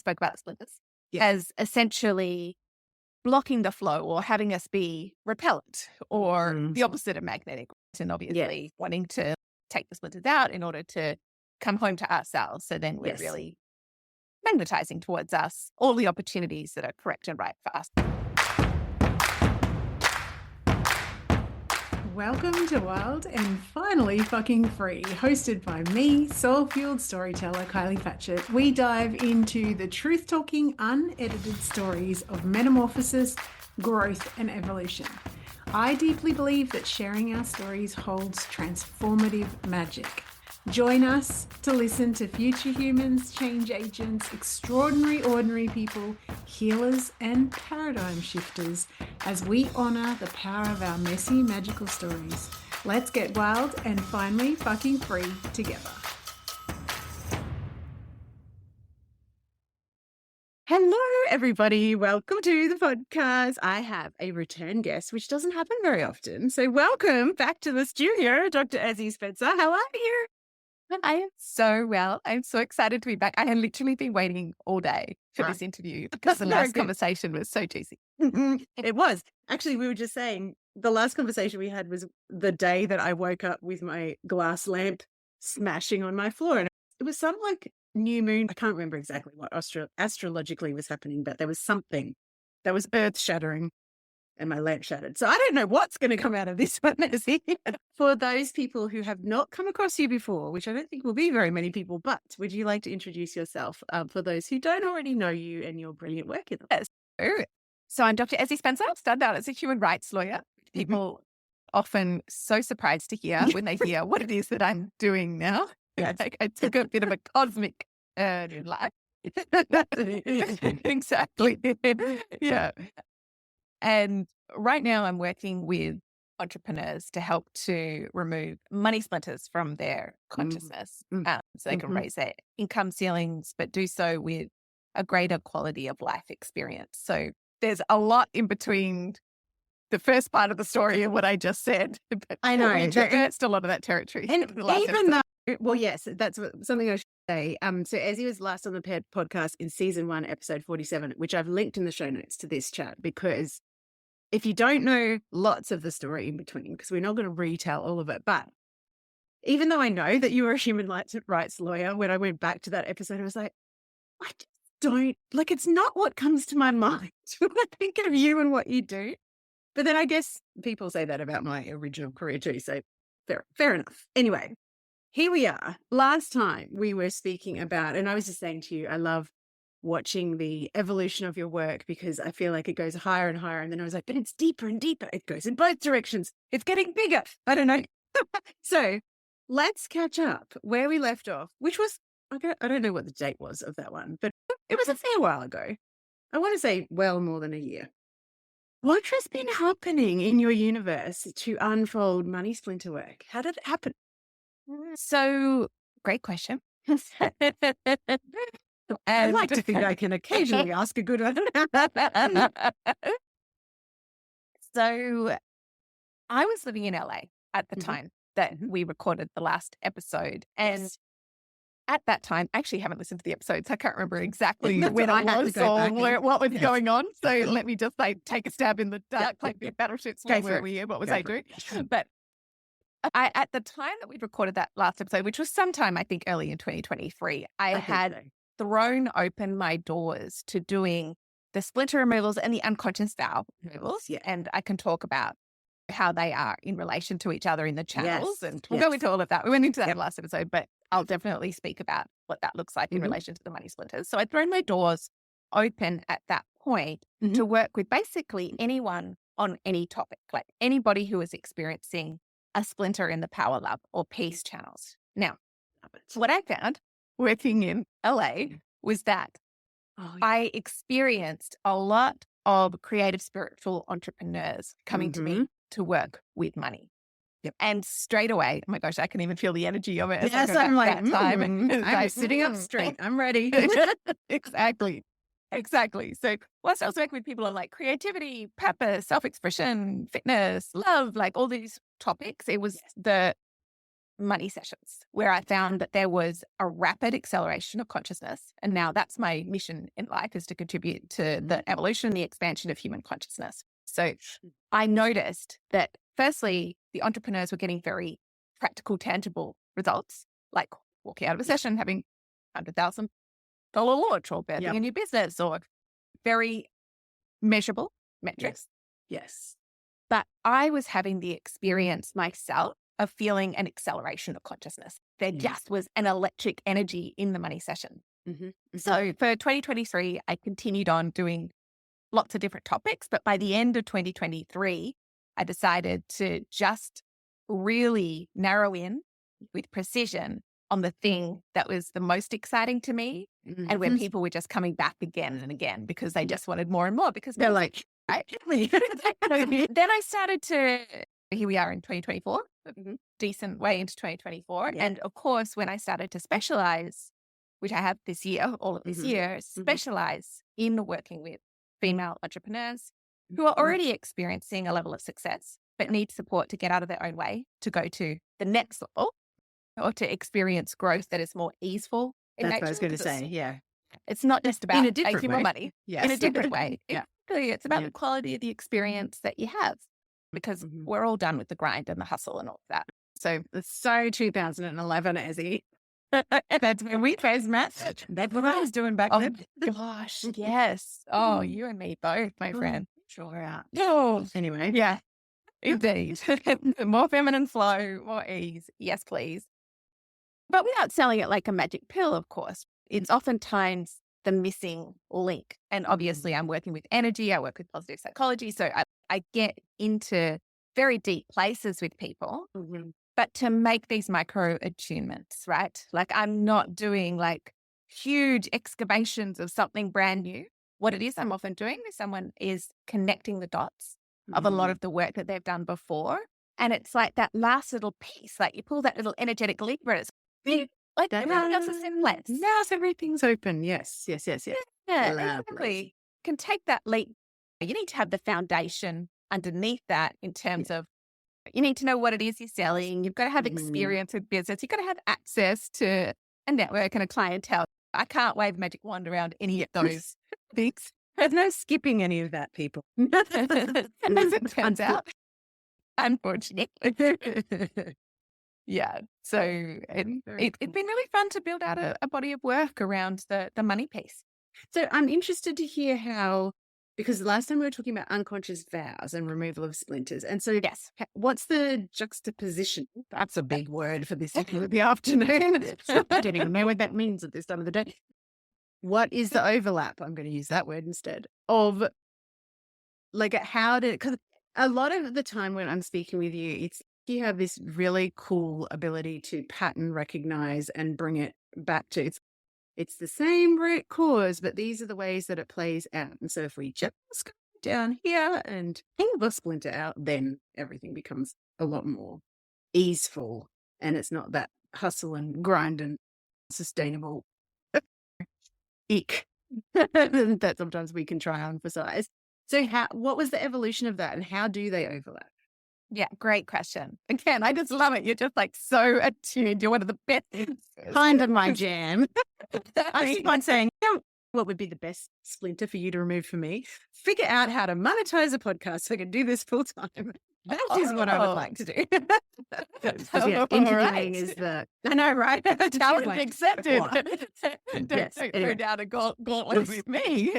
spoke about the splinters, Yeah. as essentially blocking the flow or having us be repellent or the opposite of magnetic. And obviously wanting to take the splinters out in order to come home to ourselves. So then we're really magnetizing towards us all the opportunities that are correct and right for us. Welcome to Wild and Finally Fucking Free, hosted by me, soul-fueled storyteller Kylie Fatchett. We dive into the truth-talking, unedited stories of metamorphosis, growth, and evolution. I deeply believe that sharing our stories holds transformative magic. Join us to listen to future humans, change agents, extraordinary ordinary people, healers, and paradigm shifters as we honor the power of our messy, magical stories. Let's get wild and finally fucking free together. Hello, everybody. Welcome to the podcast. I have a return guest, which doesn't happen very often. So welcome back to the studio, Dr. Ezzie Spencer. How are you? I am so well. I'm so excited to be back. I had literally been waiting all day for this interview because the last conversation was so juicy. It was. Actually, we were just saying the last conversation we had was the day that I woke up with my glass lamp smashing on my floor. And it was some like new moon. I can't remember exactly what astrologically was happening, but there was something that was earth shattering. And my lamp shattered. So I don't know what's going to come out of this one. For those people who have not come across you before, which I don't think will be very many people, but would you like to introduce yourself for those who don't already know you and your brilliant work in them? Yes. So I'm Dr. Ezzie Spencer. I started out as a human rights lawyer. People often so surprised to hear when they hear what it is that I'm doing now. Yes. I took a bit of a cosmic turn in life. Exactly. Yeah. And right now I'm working with entrepreneurs to help to remove money splinters from their consciousness so they can raise their income ceilings, but do so with a greater quality of life experience. So there's a lot in between the first part of the story and what I just said. But I know. We traversed a lot of that territory. And even though, well, yes, that's something I should say. So Ezzie was last on the podcast in season 1, episode 47, which I've linked in the show notes to this chat, because if you don't know lots of the story in between, because we're not going to retell all of it, but even though I know that you were a human rights lawyer, when I went back to that episode, I was like, I just don't, like, it's not what comes to my mind when I think of you and what you do. But then I guess people say that about my original career too, so fair enough. Anyway, here we are. Last time we were speaking about, and I was just saying to you, I love watching the evolution of your work because I feel like it goes higher and higher. And then I was like, but it's deeper and deeper. It goes in both directions. It's getting bigger. I don't know. So let's catch up where we left off, which was, I don't know what the date was of that one, but it was a fair while ago. I want to say well more than a year. What has been happening in your universe to unfold Money Splinter work? How did it happen? So great question. I like to think I can occasionally ask a good one. So I was living in LA at the time that we recorded the last episode. And at that time, I actually haven't listened to the episodes. I can't remember exactly when I was or what was going on. So let me just take a stab in the dark, like big battleships. Where were we? What was I doing? But at the time that we'd recorded that last episode, which was sometime, I think, early in 2023, I had thrown open my doors to doing the splinter removals and the unconscious vow removals. Yeah. And I can talk about how they are in relation to each other in the channels. Yes. And we'll go into all of that. We went into that in the last episode, but I'll definitely speak about what that looks like in relation to the money splinters. So I'd thrown my doors open at that point to work with basically anyone on any topic, like anybody who was experiencing a splinter in the power, love, or peace channels. Now, what I found working in LA was that I experienced a lot of creative spiritual entrepreneurs coming to me to work with money. Yep. And straight away, oh my gosh, I can even feel the energy of it. Yes, I'm like, I'm sitting up straight. I'm ready. Exactly. So whilst I was working with people on like creativity, purpose, self-expression, fitness, love, like all these topics, it was the money sessions where I found that there was a rapid acceleration of consciousness. And now that's my mission in life, is to contribute to the evolution and the expansion of human consciousness. So I noticed that firstly, the entrepreneurs were getting very practical, tangible results, like walking out of a session, having $100,000 launch or birthing a new business, or very measurable metrics. Yes. But I was having the experience myself of feeling an acceleration of consciousness. There just was an electric energy in the money session. So for 2023, I continued on doing lots of different topics. But by the end of 2023, I decided to just really narrow in with precision on the thing that was the most exciting to me, and where people were just coming back again and again because they just wanted more and more, because they're like, then I started to, here we are in 2024, decent way into 2024. And of course, when I started to specialize, which I have this year, all of this year, specialize in working with female entrepreneurs who are already experiencing a level of success, but need support to get out of their own way to go to the next level, or to experience growth that is more easeful in that's nature. what I was going to say. Yeah. It's not just about in a different making way. more money. Yes. In a different way. Yeah. Exactly. It's about the quality of the experience that you have, because we're all done with the grind and the hustle and all of that. So it's so 2011, Ezzie. That's when we first met. That's what I was doing back then. Gosh, yes. Oh, you and me both, my friend. Sure out. Oh, Anyway. yeah, indeed. More feminine flow, more ease. Yes, please. But without selling it like a magic pill, of course. It's oftentimes the missing link. And obviously I'm working with energy. I work with positive psychology. So I get into very deep places with people. But to make these micro attunements, right? Like, I'm not doing like huge excavations of something brand new. What it is I'm often doing with someone is connecting the dots of a lot of the work that they've done before. And it's like that last little piece, like you pull that little energetic lever, it's like everything else is in place. Now everything's open. Yes. Yeah, exactly. Can take that leap. You need to have the foundation underneath that in terms of, you need to know what it is you're selling. You've got to have experience with business. You've got to have access to a network and a clientele. I can't wave a magic wand around any of those things. There's no skipping any of that, people. As it turns out, unfortunately. Yeah. So it's been really fun to build out a body of work around the money piece. So I'm interested to hear how, because last time we were talking about unconscious vows and removal of splinters. And so what's the juxtaposition? That's a big word for this time of the afternoon. I don't even know what that means at this time of the day. What is the overlap? I'm going to use that word instead of, like, because a lot of the time when I'm speaking with you, you have this really cool ability to pattern recognize and bring it back to it's the same root cause, but these are the ways that it plays out. And so if we just go down here and pull the splinter out, then everything becomes a lot more easeful, and it's not that hustle and grind and sustainable ick that sometimes we can try and emphasize. So what was the evolution of that, and how do they overlap? Yeah, great question. Again, I just love it. You're just like so attuned. You're one of the best. Kind of my jam. I keep on saying, what would be the best splinter for you to remove for me? Figure out how to monetize a podcast so I can do this full time. That is what I would like to do. Interviewing is the... I know, right? Challenge accepted. Don't throw down a gauntlet with me.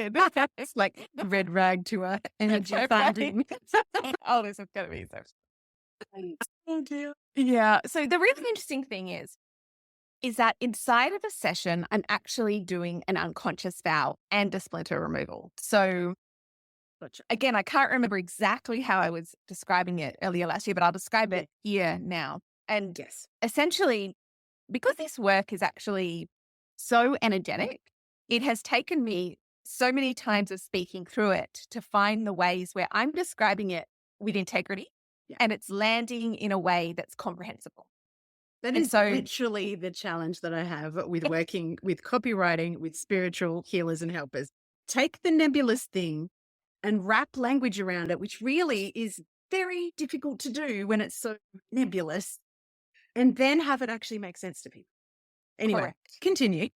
It's like a red rag to our energy funding. Oh, this is going to be so... Oh, dear. Yeah. So the really interesting thing is that inside of a session, I'm actually doing an unconscious vow and a splinter removal. So again, I can't remember exactly how I was describing it earlier last year, but I'll describe it here now. And essentially, because this work is actually so energetic, it has taken me so many times of speaking through it to find the ways where I'm describing it with integrity and it's landing in a way that's comprehensible. That is literally the challenge that I have with working with copywriting, with spiritual healers and helpers. Take the nebulous thing and wrap language around it, which really is very difficult to do when it's so nebulous. and then have it actually make sense to people. Anyway, Correct. continue.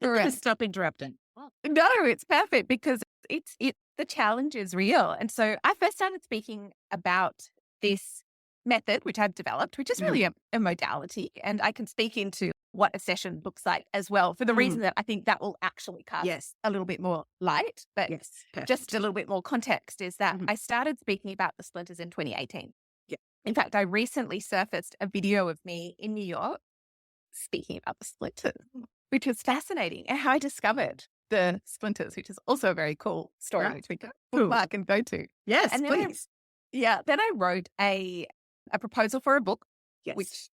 Correct. Stop interrupting. No, it's perfect because the challenge is real. And so I first started speaking about this method, which I've developed, which is really a modality. And I can speak into what a session looks like as well, for the reason that I think that will actually cast a little bit more light. But just a little bit more context is that I started speaking about the splinters in 2018. Yeah. In fact, I recently surfaced a video of me in New York speaking about the splinters, which was fascinating, and how I discovered the splinters, which is also a very cool story, which we can bookmark and go to. Yes, and then please. then I wrote a proposal for a book, Yes.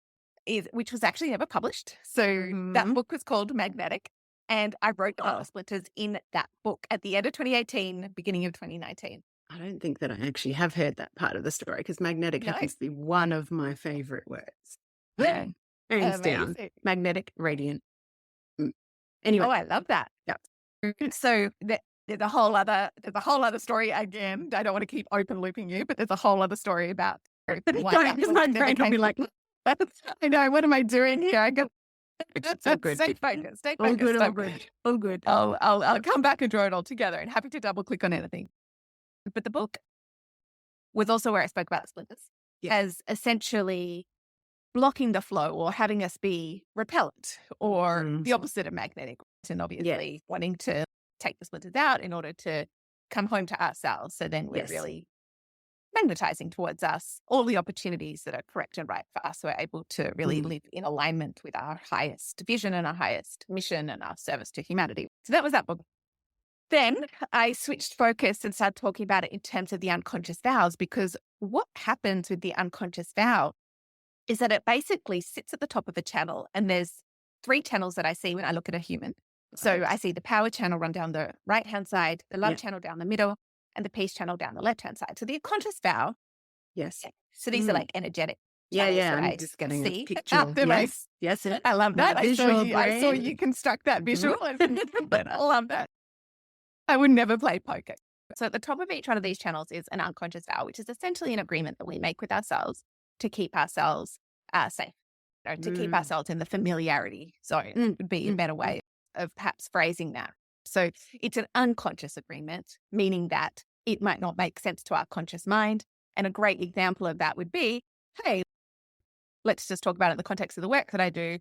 which was actually never published. So that book was called Magnetic, and I wrote about the splinters in that book at the end of 2018, beginning of 2019. I don't think that I actually have heard that part of the story, because magnetic happens to be one of my favorite words. Yeah. Hands down. Magnetic, radiant. Anyway. Oh, I love that. Yeah. So there's a whole other story again. I don't want to keep open looping you, but there's a whole other story about because my brain will be like, I know, what am I doing here? I got so good. Stay focused. All good. I'll come back and draw it all together, and happy to double click on anything. But the book was also where I spoke about the splinters as essentially blocking the flow, or having us be repellent, or the opposite of magnetic, and obviously wanting to take the splinters out in order to come home to ourselves. So then we're really magnetizing towards us all the opportunities that are correct and right for us. So we're able to really live in alignment with our highest vision and our highest mission and our service to humanity. So that was that book. Then I switched focus and started talking about it in terms of the unconscious vows, because what happens with the unconscious vow is that it basically sits at the top of a channel, and there's 3 channels that I see when I look at a human. So I see the power channel run down the right-hand side, the love channel down the middle, and the peace channel down the left-hand side. So the unconscious vow. Yes. So these are like energetic. Yeah. I'm just getting a picture. Yes. I love that. I saw brain. you construct that visual. I love that. I would never play poker. So at the top of each one of these channels is an unconscious vow, which is essentially an agreement that we make with ourselves to keep ourselves safe, or to keep ourselves in the familiarity zone would be a better way of perhaps phrasing that. So it's an unconscious agreement, meaning that it might not make sense to our conscious mind. And a great example of that would be, hey, let's just talk about it in the context of the work that I do.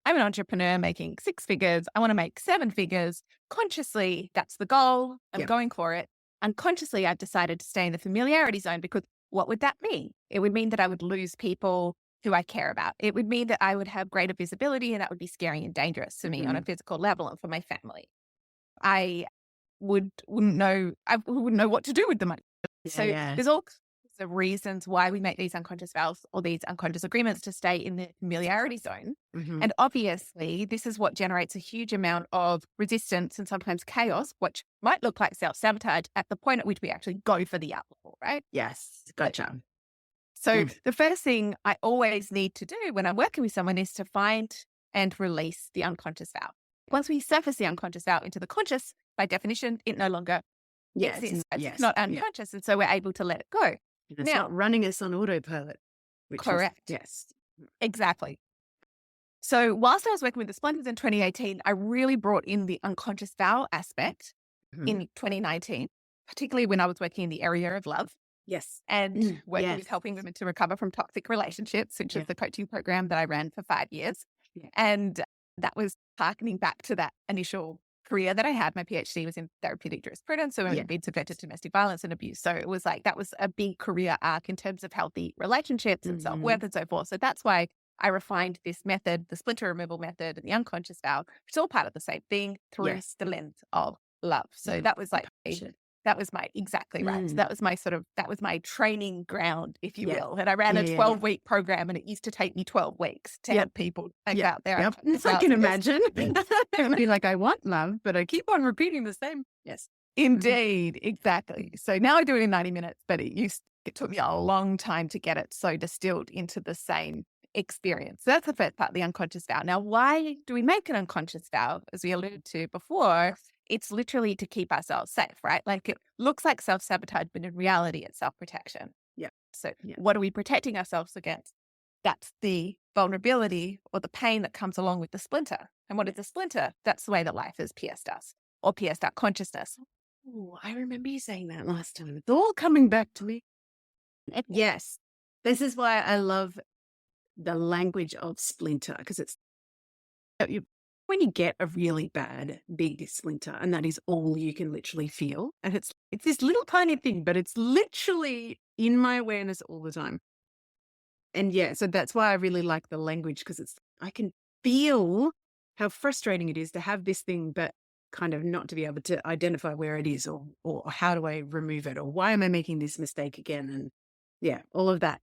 I'm an entrepreneur making 6 figures. I want to make 7 figures. Consciously, that's the goal. I'm going for it. Unconsciously, I've decided to stay in the familiarity zone, because what would that mean? It would mean that I would lose people who I care about. It would mean that I would have greater visibility, and that would be scary and dangerous for me on a physical level and for my family. I wouldn't know what to do with the money. There's all kinds of reasons why we make these unconscious vows or these unconscious agreements to stay in the familiarity zone. And obviously, this is what generates a huge amount of resistance and sometimes chaos, which might look like self-sabotage at the point at which we actually go for the outlaw, right? Yes. Gotcha. So the first thing I always need to do when I'm working with someone is to find and release the unconscious vow. Once we surface the unconscious vow into the conscious, by definition, it no longer exists. It's not unconscious. And so we're able to let it go. It's not running us on autopilot. Correct. Yes. Exactly. So whilst I was working with the Splinters in 2018, I really brought in the unconscious vow aspect in 2019, particularly when I was working in the area of love. Yes. And working with helping women to recover from toxic relationships, which is the coaching program that I ran for 5 years. Yeah. And that was harkening back to that initial career that I had. My PhD was in therapeutic jurisprudence, so I've been subjected to domestic violence and abuse. So it was like, that was a big career arc in terms of healthy relationships and self-worth and so forth. So that's why I refined this method, the splinter removal method and the unconscious vow, which is all part of the same thing through the lens of love. So that was like, that was my, exactly right. So that was my training ground, if you will. And I ran a 12-week program, and it used to take me 12 weeks to have people take out there. I can imagine. It'd be like, I want love, but I keep on repeating the same. Yes, indeed. Exactly. So now I do it in 90 minutes, but it took me a long time to get it so distilled into the same experience. So that's the first part, the unconscious vow. Now, why do we make an unconscious vow? As we alluded to before, it's literally to keep ourselves safe, right? Like, it looks like self-sabotage, but in reality, it's self-protection. Yeah. So what are we protecting ourselves against? That's the vulnerability or the pain that comes along with the splinter. And what is a splinter? That's the way that life has pierced us or pierced our consciousness. Oh, I remember you saying that last time. It's all coming back to me. Yes. This is why I love the language of splinter, because it's when you get a really bad, big splinter, and that is all you can literally feel. And it's this little tiny thing, but it's literally in my awareness all the time. And yeah, so that's why I really like the language, because I can feel how frustrating it is to have this thing, but kind of not to be able to identify where it is, or how do I remove it, or why am I making this mistake again? And yeah, all of that.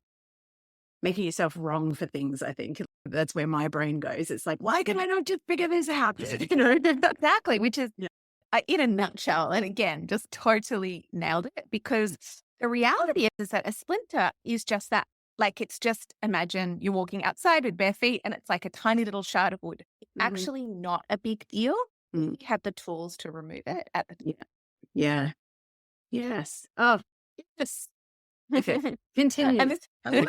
Making yourself wrong for things, I think. That's where my brain goes. It's like, why can I not just figure this out? Exactly, which is in a nutshell. And again, just totally nailed it, because the reality is that a splinter is just that. Like, it's just, imagine you're walking outside with bare feet and it's like a tiny little shard of wood. It's actually not a big deal. You have the tools to remove it at the time. Yeah. Yes. Oh, yes. Okay. Continue. And and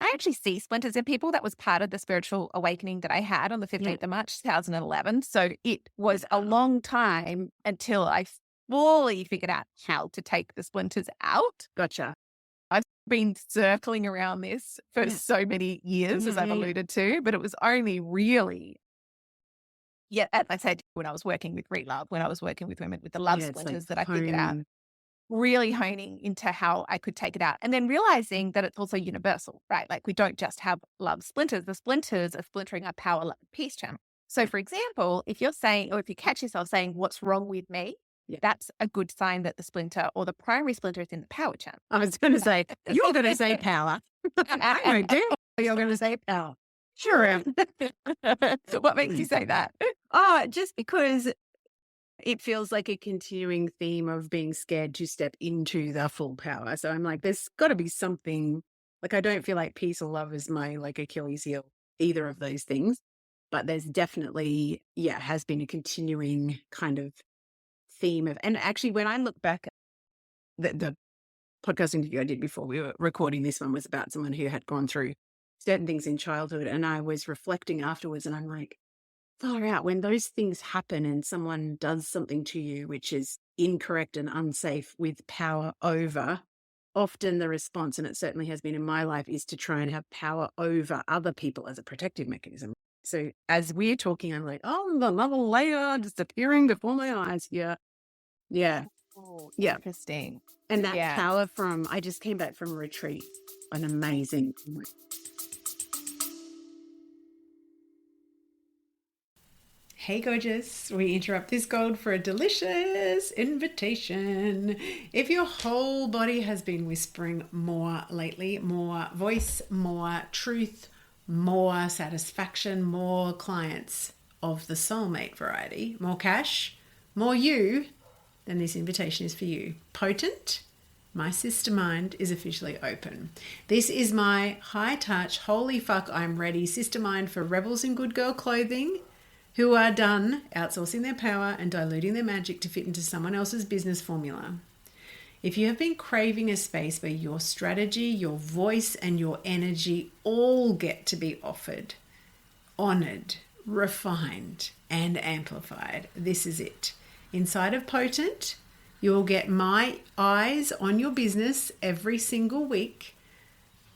I actually see splinters in people. That was part of the spiritual awakening that I had on the 15th of March, 2011. So it was a long time until I fully figured out how to take the splinters out. Gotcha. I've been circling around this for so many years, as I've alluded to, but it was only really, as I said, when I was working with Relove, when I was working with women with the love splinters, that I figured out, really honing into how I could take it out. And then realizing that it's also universal, right? Like, we don't just have love splinters. The splinters are splintering our power, love, and peace channel. So for example, if you're saying, or if you catch yourself saying, what's wrong with me? That's a good sign that the splinter or the primary splinter is in the power channel. I was going to say, you're going to say power. I don't do. You're going to say power. Sure am. What makes you say that? Oh, just because it feels like a continuing theme of being scared to step into the full power. So I'm like, there's got to be something. Like, I don't feel like peace or love is my Achilles heel, either of those things. But there's definitely, has been a continuing kind of theme of, and actually when I look back at the podcast interview I did before we were recording this one was about someone who had gone through certain things in childhood, and I was reflecting afterwards and I'm like, far out, when those things happen and someone does something to you which is incorrect and unsafe with power over, often the response, and it certainly has been in my life, is to try and have power over other people as a protective mechanism. So as we're talking, I'm like, oh, another layer just appearing before my eyes. Yeah. Oh, interesting. And that power from, I just came back from a retreat, an amazing. Hey, gorgeous. We interrupt this gold for a delicious invitation. If your whole body has been whispering more lately, more voice, more truth, more satisfaction, more clients of the soulmate variety, more cash, more you, then this invitation is for you. Potent, my sister mind is officially open. This is my high touch, holy fuck, I'm ready sister mind for rebels in good girl clothing who are done outsourcing their power and diluting their magic to fit into someone else's business formula. If you have been craving a space where your strategy, your voice, and your energy all get to be offered, honored, refined, and amplified, this is it. Inside of Potent, you'll get my eyes on your business every single week,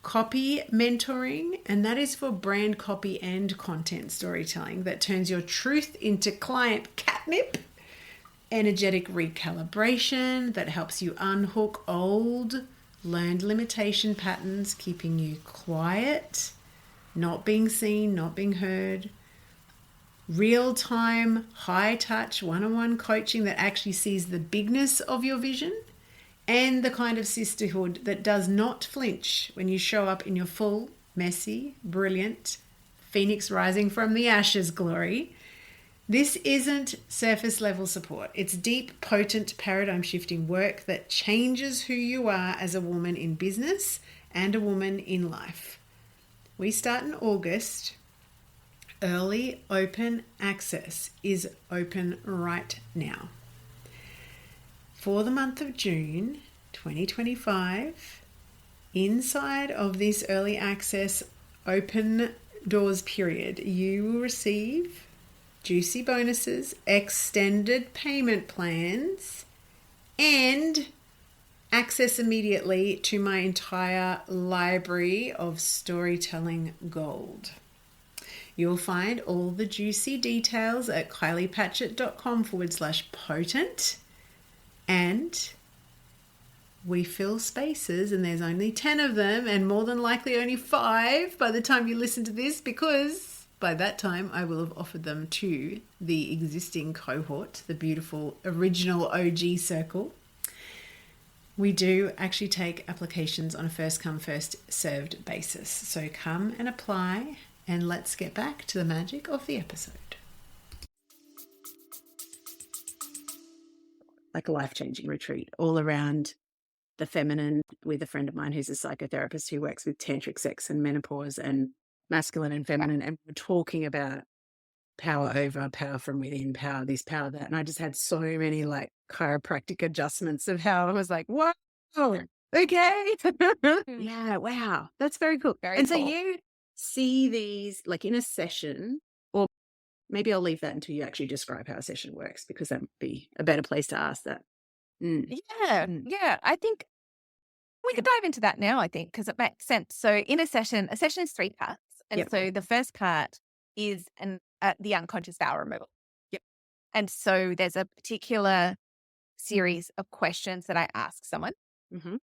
copy mentoring, and that is for brand copy and content storytelling that turns your truth into client catnip, energetic recalibration that helps you unhook old learned limitation patterns, keeping you quiet, not being seen, not being heard, real-time, high-touch, one-on-one coaching that actually sees the bigness of your vision, and the kind of sisterhood that does not flinch when you show up in your full, messy, brilliant, phoenix rising from the ashes glory. This isn't surface level support. It's deep, potent, paradigm shifting work that changes who you are as a woman in business and a woman in life. We start in August. Early open access is open right now. For the month of June 2025, Inside of this early access open doors period, you will receive juicy bonuses, extended payment plans, and access immediately to my entire library of storytelling gold. You'll find all the juicy details at kyliepatchett.com/potent. And we fill spaces, and there's only 10 of them, and more than likely only 5 by the time you listen to this, because by that time I will have offered them to the existing cohort, the beautiful original OG circle. We do actually take applications on a first come, first served basis. So come and apply, and let's get back to the magic of the episode. Like a life-changing retreat all around the feminine, with a friend of mine who's a psychotherapist who works with tantric sex and menopause and masculine and feminine. And we're talking about power over, power from within, power this, power that. And I just had so many like chiropractic adjustments of how I was like, whoa, okay. Yeah, wow. That's very cool. Very so cool. you see these like in a session, or maybe I'll leave that until you actually describe how a session works, because that would be a better place to ask that. Yeah. I think we could dive into that now, I think, because it makes sense. So in a session is 3 parts. And Yep. so the first part is the unconscious vow removal. Yep. And so there's a particular series of questions that I ask someone. Mm-hmm.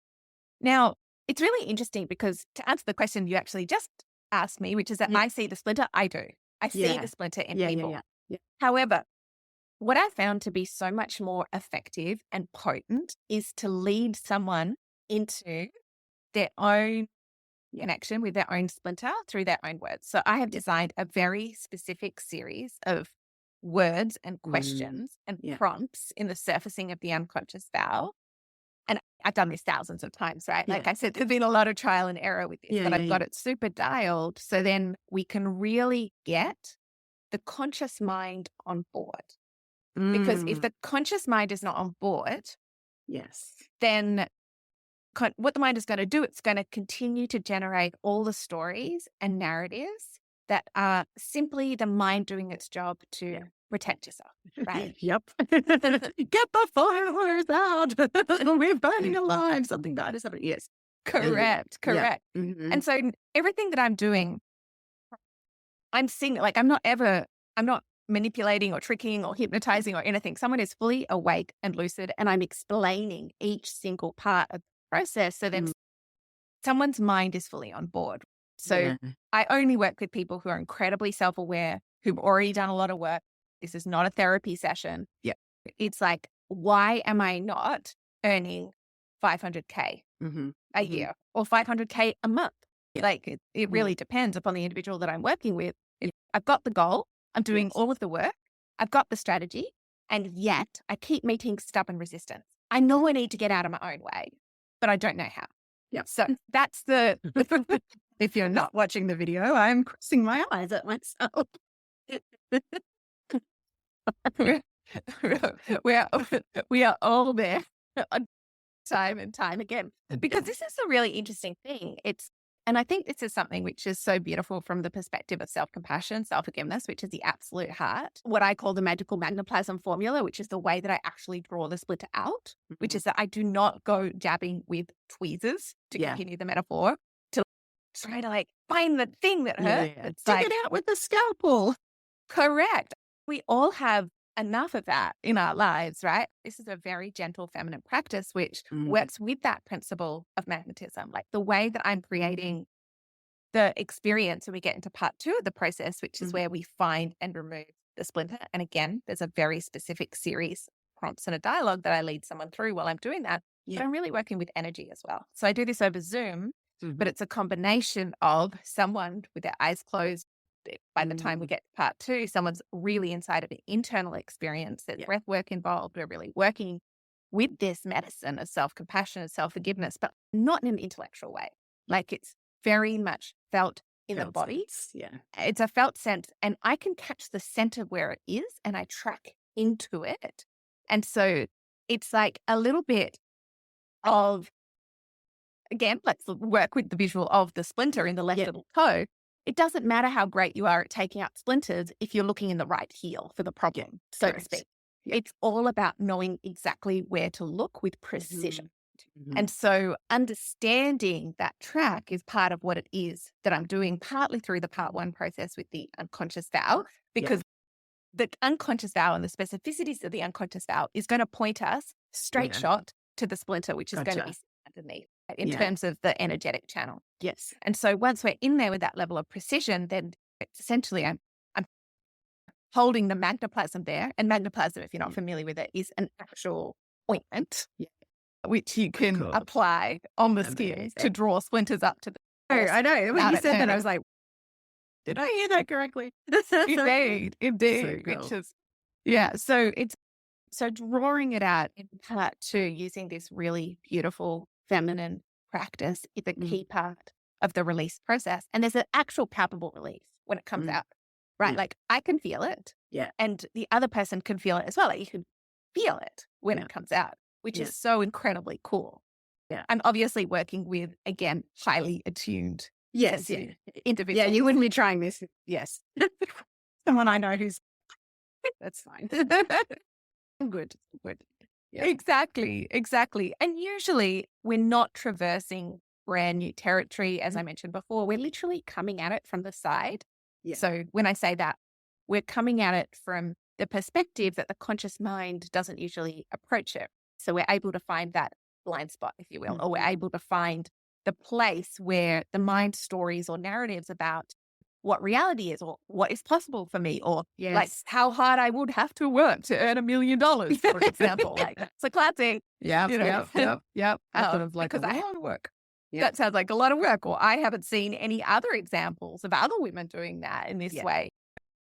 Now, it's really interesting because to answer the question you actually just asked me, which is that Yeah. I see the splinter, I do. I see Yeah. the splinter in Yeah. people. However, what I found to be so much more effective and potent is to lead someone into their own connection with their own splinter through their own words. So I have designed a very specific series of words and questions and prompts in the surfacing of the unconscious vow. And I've done this thousands of times, right? Yeah. Like I said, there's been a lot of trial and error with this, Yeah, but yeah, I've got it super dialed. So then we can really get the conscious mind on board. Because if the conscious mind is not on board, Yes. then what the mind is going to do, it's going to continue to generate all the stories and narratives that are simply the mind doing its job to protect yourself, right? Yep. Get the fireworks out. We're burning alive. Something bad is happening. Yes. Correct. Mm-hmm. And so everything that I'm doing, I'm seeing, like, I'm not manipulating or tricking or hypnotizing or anything. Someone is fully awake and lucid, and I'm explaining each single part of the process. So then someone's mind is fully on board. So I only work with people who are incredibly self-aware, who've already done a lot of work. This is not a therapy session. Yeah. It's like, why am I not earning $500K a year or $500K a month? Yeah. Like it really depends upon the individual that I'm working with. I've got the goal. I'm doing all of the work. I've got the strategy. And yet I keep meeting stubborn resistance. I know I need to get out of my own way, but I don't know how. Yeah. So that's the, if you're not watching the video, I'm crossing my eyes at myself. we are all there time and time again, because this is a really interesting thing. And I think this is something which is so beautiful from the perspective of self-compassion, self-forgiveness, which is the absolute heart. What I call the magical magnoplasm formula, which is the way that I actually draw the splinter out, which is that I do not go jabbing with tweezers, to continue the metaphor, to try to like find the thing that hurt. It's dig it out with the scalpel. Correct. We all have enough of that in our lives, right? This is a very gentle feminine practice which works with that principle of magnetism. Like the way that I'm creating the experience when we get into part 2 of the process, which is where we find and remove the splinter. And again, there's a very specific series of prompts and a dialogue that I lead someone through while I'm doing that. But I'm really working with energy as well. So I do this over Zoom, but it's a combination of someone with their eyes closed. By the time we get to part 2, someone's really inside of an internal experience. There's breath work involved. We're really working with this medicine of self-compassion and self-forgiveness, but not in an intellectual way. Like it's very much felt in the body. Sense. Yeah. It's a felt sense, and I can catch the center where it is and I track into it. And so it's like a little bit of again, let's work with the visual of the splinter in the left little toe. It doesn't matter how great you are at taking out splinters if you're looking in the right heel for the problem, so to speak. It's all about knowing exactly where to look with precision. And so understanding that track is part of what it is that I'm doing, partly through the part 1 process with the unconscious vow, because the unconscious vow and the specificities of the unconscious vow is going to point us straight shot to the splinter, which is going to be underneath in terms of the energetic channel. Yes. And so once we're in there with that level of precision, then it's essentially I'm holding the magnoplasm there. And magnoplasm, if you're not familiar with it, is an actual ointment, which you can apply on the skin to draw splinters up to the. I know. When you said that, I was like, did I hear that correctly? Indeed. So cool. Which is, so drawing it out in part 2, using this really beautiful feminine practice is a key part of the release process. And there's an actual palpable release when it comes out, right? Like I can feel it. Yeah. And the other person can feel it as well. Like you can feel it when it comes out, which is so incredibly cool. Yeah. I'm obviously working with, again, highly attuned individuals. Yeah, you wouldn't be trying this. Yes. Someone I know who's, that's fine. Good. Yeah. Exactly. And usually we're not traversing brand new territory. As I mentioned before, we're literally coming at it from the side. Yeah. So when I say that, we're coming at it from the perspective that the conscious mind doesn't usually approach it. So we're able to find that blind spot, if you will, or we're able to find the place where the mind stories or narratives about what reality is or what is possible for me or like how hard I would have to work to earn $1 million, for example. Like it's a classic. Yep. Because I have to work. That sounds like a lot of work. Or I haven't seen any other examples of other women doing that in this way.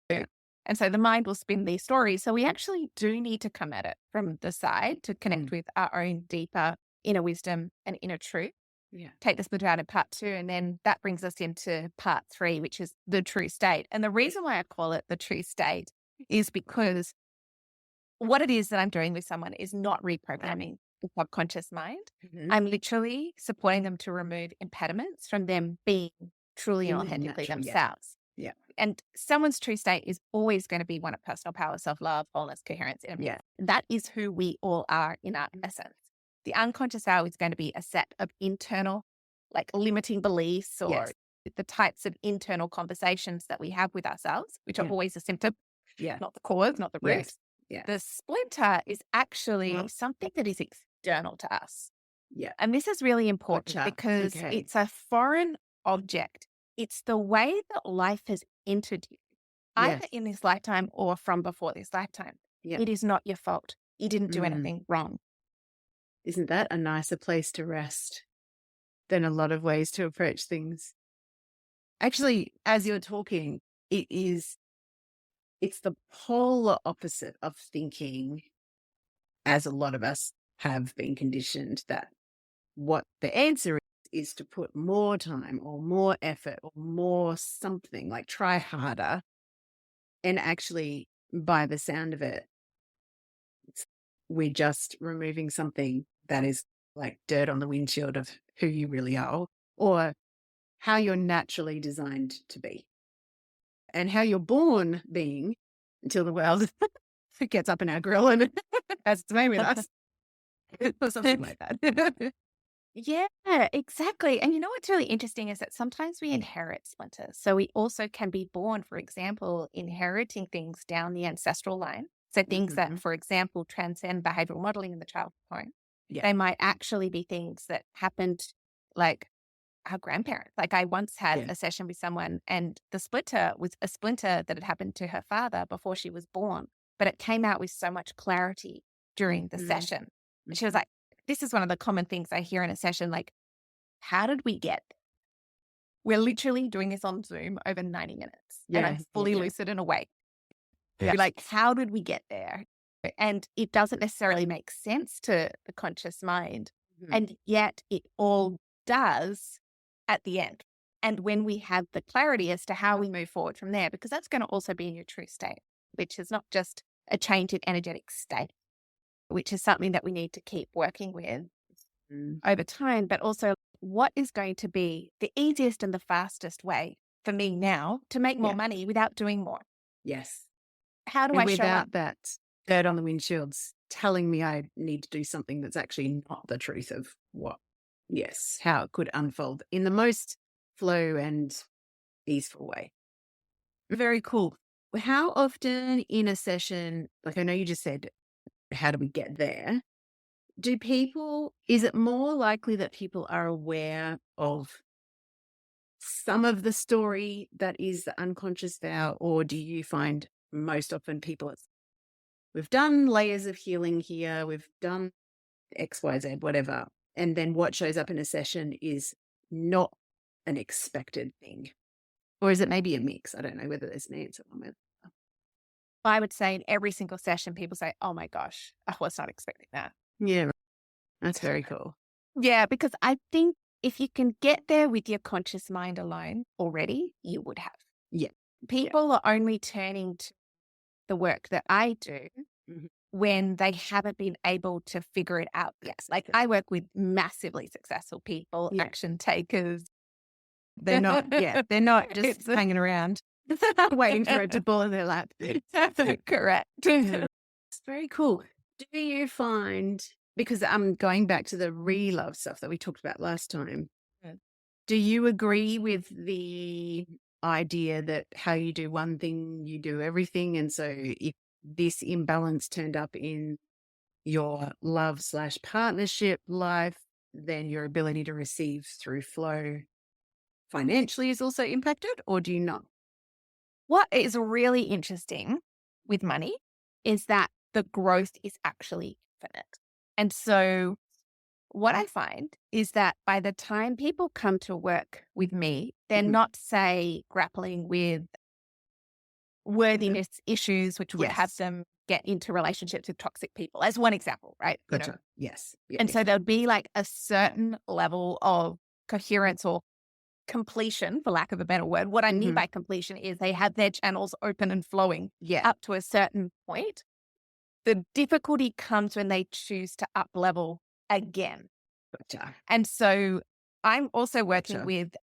And so the mind will spin these stories. So we actually do need to come at it from the side to connect with our own deeper inner wisdom and inner truth. Yeah. Take the splinter out in part 2. And then that brings us into part 3, which is the true state. And the reason why I call it the true state is because what it is that I'm doing with someone is not reprogramming the subconscious mind. I'm literally supporting them to remove impediments from them being truly and authentically themselves. Yeah. And someone's true state is always going to be one of personal power, self-love, wholeness, coherence. That is who we all are in our essence. The unconscious vow is going to be a set of internal, like limiting beliefs or the types of internal conversations that we have with ourselves, which are always a symptom, not the cause, not the root. The splinter is actually something that is external to us. And this is really important because it's a foreign object. It's the way that life has entered you, either in this lifetime or from before this lifetime. It is not your fault. You didn't do anything wrong. Isn't that a nicer place to rest than a lot of ways to approach things? Actually, as you're talking, it's the polar opposite of thinking, as a lot of us have been conditioned, that what the answer is to put more time or more effort or more something, like try harder. And actually, by the sound of it, we're just removing something that is like dirt on the windshield of who you really are or how you're naturally designed to be and how you're born being until the world gets up in our grill and has its way with us. Or something like that. Yeah, exactly. And you know what's really interesting is that sometimes we inherit splinters. So we also can be born, for example, inheriting things down the ancestral line. So things that, for example, transcend behavioral modeling in the childhood home. They might actually be things that happened like our grandparents. Like I once had a session with someone and the splinter was a splinter that had happened to her father before she was born, but it came out with so much clarity during the session. And she was like, this is one of the common things I hear in a session, like, how did we get there? We're literally doing this on Zoom over 90 minutes and I'm fully lucid and awake. You're like, how did we get there? And it doesn't necessarily make sense to the conscious mind. And yet it all does at the end. And when we have the clarity as to how we move forward from there, because that's going to also be in your true state, which is not just a change in energetic state, which is something that we need to keep working with over time, but also what is going to be the easiest and the fastest way for me now to make more money without doing more? Yes. How do And I show up? without that dirt on the windshields telling me I need to do something that's actually not the truth of how it could unfold in the most flow and easeful way. Very cool. How often in a session, like I know you just said, how do we get there? Is it more likely that people are aware of some of the story that is the unconscious vow, or do you find most often we've done layers of healing here, we've done X, Y, Z, whatever, and then what shows up in a session is not an expected thing? Or is it maybe a mix? I don't know whether there's an answer on it. I would say in every single session, people say, oh my gosh, I was not expecting that. Yeah, that's very cool. Yeah, because I think if you can get there with your conscious mind alone already, you would have. Yeah. People are only turning to the work that I do when they haven't been able to figure it out yet. Like I work with massively successful people, action takers. They're not just hanging around waiting for it to fall in their lap. Correct. It's very cool. Do you find, because I'm going back to the re-love stuff that we talked about last time, do you agree with the idea that how you do one thing, you do everything? And so if this imbalance turned up in your love/partnership life, then your ability to receive through flow financially is also impacted, or do you not? What is really interesting with money is that the growth is actually infinite. And so what I find is that by the time people come to work with me, they're not, say, grappling with worthiness issues, which would have them get into relationships with toxic people, as one example, right? Gotcha. You know? Yes. And so there'd be like a certain level of coherence or completion, for lack of a better word. What I mean by completion is they have their channels open and flowing up to a certain point. The difficulty comes when they choose to up level again. Gotcha. And so I'm also working with,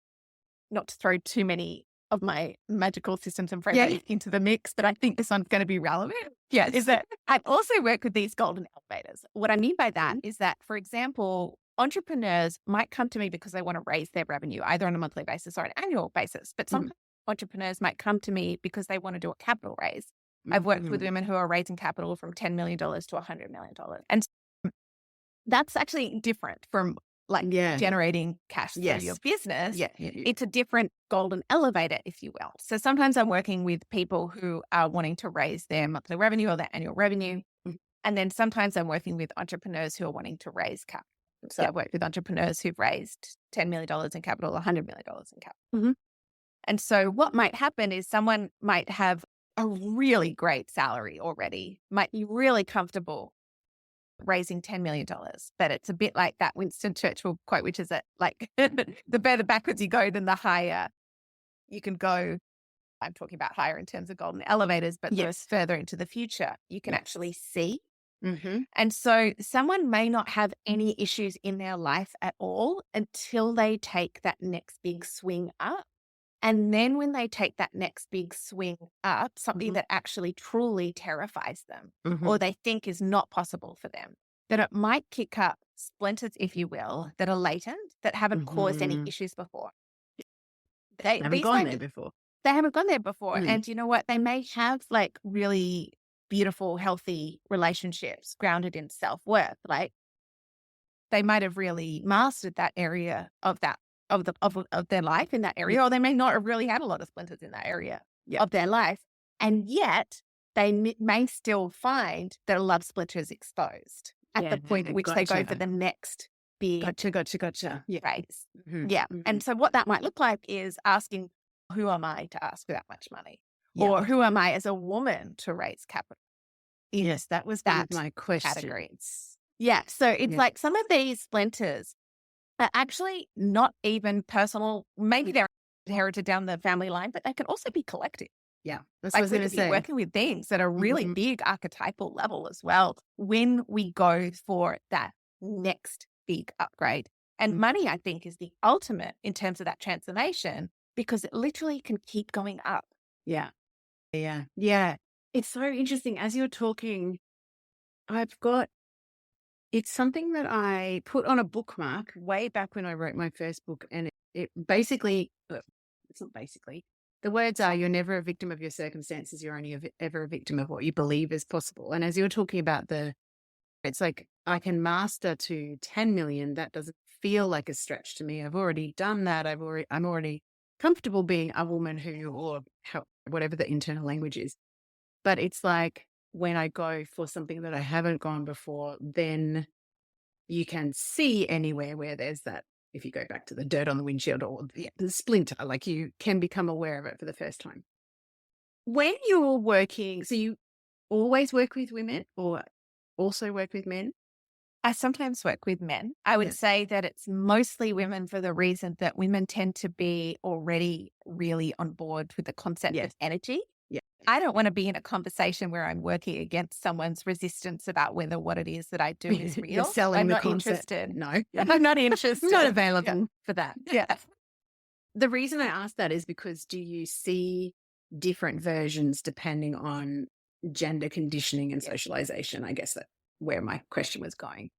not to throw too many of my magical systems and frameworks into the mix, but I think this one's going to be relevant. Is that I also work with these golden elevators. What I mean by that is that, for example, entrepreneurs might come to me because they want to raise their revenue, either on a monthly basis or an annual basis. But some entrepreneurs might come to me because they want to do a capital raise. I've worked with women who are raising capital from $10 million to $100 million. And that's actually different from generating cash through your business. It's a different golden elevator, if you will. So sometimes I'm working with people who are wanting to raise their monthly revenue or their annual revenue. And then sometimes I'm working with entrepreneurs who are wanting to raise capital. So I've worked with entrepreneurs who've raised $10 million in capital, $100 million in capital. And so what might happen is someone might have a really great salary already, might be really comfortable raising $10 million. But it's a bit like that Winston Churchill quote, which is that like the better backwards you go, then the higher you can go. I'm talking about higher in terms of golden elevators, but the further into the future, you can actually see. And so someone may not have any issues in their life at all until they take that next big swing up. And then when they take that next big swing up, something that actually truly terrifies them or they think is not possible for them, that it might kick up splinters, if you will, that are latent, that haven't caused any issues before. They haven't gone there before. They haven't gone there before. And you know what? They may have like really beautiful, healthy relationships grounded in self-worth. Like they might have really mastered that area of that, of their life in that area, or they may not have really had a lot of splinters in that area of their life. And yet they may still find that a love splinter is exposed at the point at which they go for the next big phase. And so what that might look like is asking, who am I to ask for that much money? Or who am I as a woman to raise capital? Yes, that was that my question. Categories. So it's like some of these splinters are actually not even personal. Maybe they're inherited down the family line, but they can also be collective. That's like what I was going to say. Working with things that are really big archetypal level as well. When we go for that next big upgrade, And money, I think, is the ultimate in terms of that transformation because it literally can keep going up. Yeah. It's so interesting. As you're talking, it's something that I put on a bookmark way back when I wrote my first book. And it basically, it's not basically, the words are, you're never a victim of your circumstances. You're only ever a victim of what you believe is possible. And as you're talking about it's like, I can master to 10 million. That doesn't feel like a stretch to me. I've already done that. I'm already comfortable being a woman whatever the internal language is. But it's like when I go for something that I haven't gone before, then you can see anywhere where there's that, if you go back to the dirt on the windshield or the splinter, like you can become aware of it for the first time. When you're working, so you always work with women or also work with men? I sometimes work with men. I would say that it's mostly women for the reason that women tend to be already really on board with the concept of energy. Yeah. I don't want to be in a conversation where I'm working against someone's resistance about whether what it is that I do is real. You're selling I'm the not concept. interested. No. I'm not interested. Not available for that. Yeah. The reason I ask that is because do you see different versions depending on gender conditioning and socialization? I guess that's where my question was going.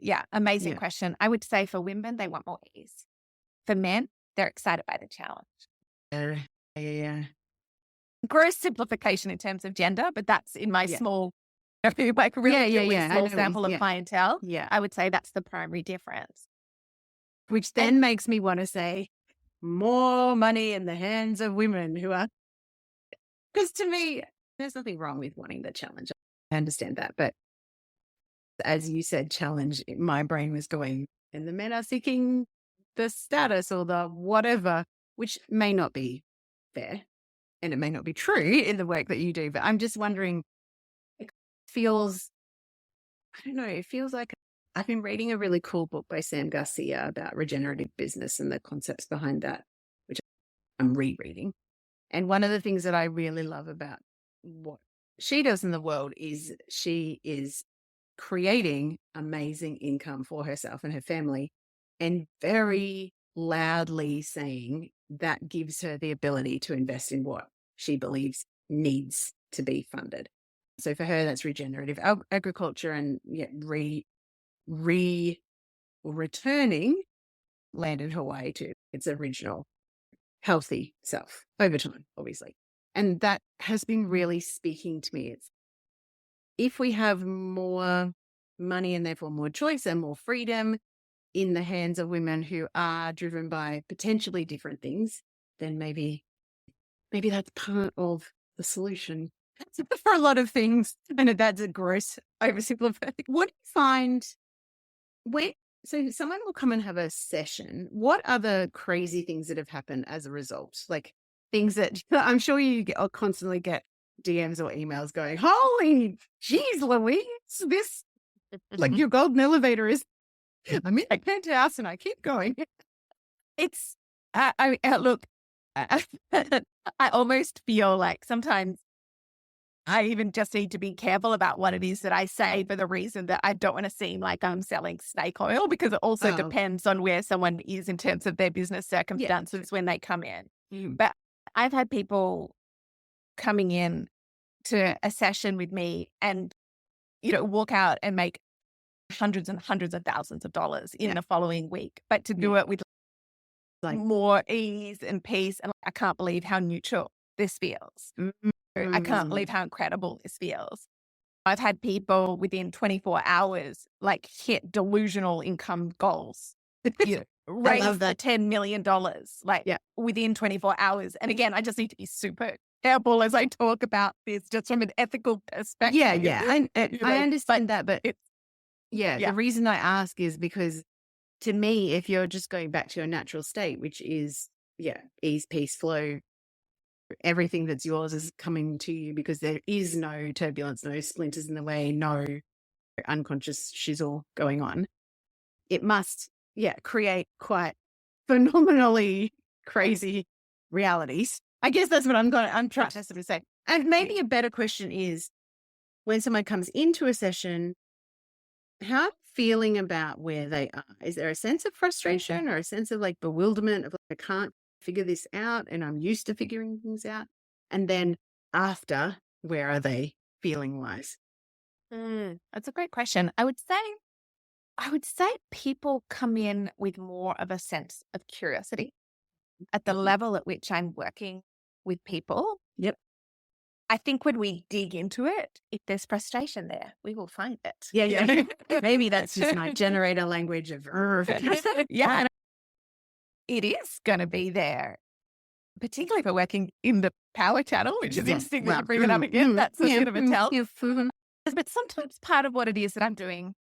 Yeah, amazing question. I would say for women, they want more ease. For men, they're excited by the challenge. Yeah. Gross simplification in terms of gender, but that's in my small, like really small sample of clientele. Yeah. I would say that's the primary difference. Which then makes me want to say more money in the hands of women because to me, there's nothing wrong with wanting the challenge. I understand that. But as you said, challenge, my brain was going, and the men are seeking the status or the whatever, which may not be fair. And it may not be true in the work that you do, but I'm just wondering, it feels like I've been reading a really cool book by Sam Garcia about regenerative business and the concepts behind that, which I'm rereading. And one of the things that I really love about what she does in the world is she is creating amazing income for herself and her family and very loudly saying that gives her the ability to invest in what she believes needs to be funded. So for her, that's regenerative agriculture and returning land in Hawaii to its original healthy self over time, obviously. And that has been really speaking to me. It's if we have more money and therefore more choice and more freedom in the hands of women who are driven by potentially different things, then maybe that's part of the solution for a lot of things. And that's a gross oversimplification. What do you find so someone will come and have a session. What are the crazy things that have happened as a result? Like things that I'm sure you constantly get DMs or emails going, holy geez, Louise, this, like your golden elevator is, I'm in a penthouse and I keep going. It's, look, I almost feel like sometimes I even just need to be careful about what it is that I say for the reason that I don't want to seem like I'm selling snake oil, because it also depends on where someone is in terms of their business circumstances when they come in. But I've had people coming in to a session with me and, walk out and make hundreds and hundreds of thousands of dollars in the following week, but to do it with like more ease and peace. And I can't believe how neutral this feels. I can't believe how incredible this feels. I've had people within 24 hours hit delusional income goals. Raise the $10 million within 24 hours. And again, I just need to be super careful as I talk about this just from an ethical perspective. I understand that, but the reason I ask is because to me, if you're just going back to your natural state, which is, ease, peace, flow, everything that's yours is coming to you because there is no turbulence, no splinters in the way, no unconscious shizzle going on. It must, create quite phenomenally crazy realities. I guess that's what I'm trying to sort of say. And maybe a better question is when someone comes into a session, how feeling about where they are? Is there a sense of frustration or a sense of like bewilderment of like, I can't figure this out and I'm used to figuring things out? And then after, where are they feeling wise? That's a great question. I would say people come in with more of a sense of curiosity at the level at which I'm working with people. Yep. I think when we dig into it, if there's frustration there, we will find it. Yeah. Maybe that's just my generator language of yeah, and it is going to be there, particularly if we're working in the power channel, which is interesting that you bring it up again. That's a bit of a tell. But sometimes part of what it is that I'm doing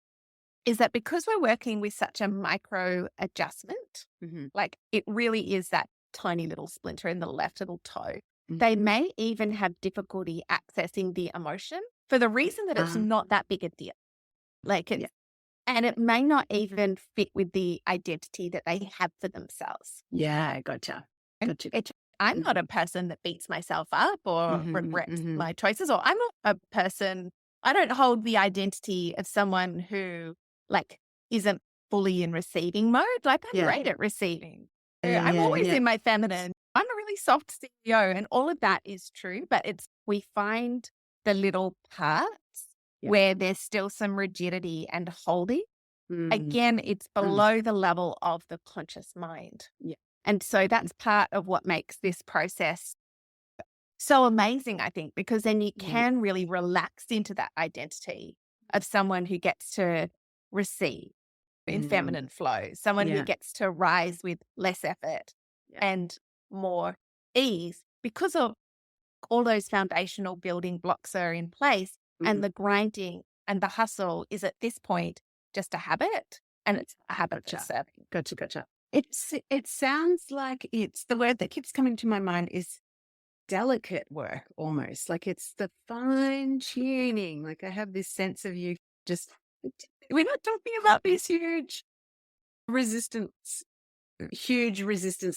is that because we're working with such a micro adjustment, like it really is that tiny little splinter in the left little toe, they may even have difficulty accessing the emotion for the reason that it's not that big a deal. Like it's, and it may not even fit with the identity that they have for themselves. Yeah, gotcha. I'm not a person that beats myself up or regrets my choices, or I'm not a person, I don't hold the identity of someone who like isn't fully in receiving mode. Like I'm great at receiving. I'm always in my feminine. I'm a really soft CEO and all of that is true, but we find the little parts where there's still some rigidity and holding. Again, it's below the level of the conscious mind. And so that's part of what makes this process so amazing, I think, because then you can really relax into that identity of someone who gets to receive in feminine flow, someone who gets to rise with less effort and more ease because of all those foundational building blocks are in place and the grinding and the hustle is at this point just a habit and it's a habit of serving. Gotcha. It sounds like it's the word that keeps coming to my mind is delicate work almost. Like it's the fine tuning. Like I have this sense of you just, we're not talking about this huge resistance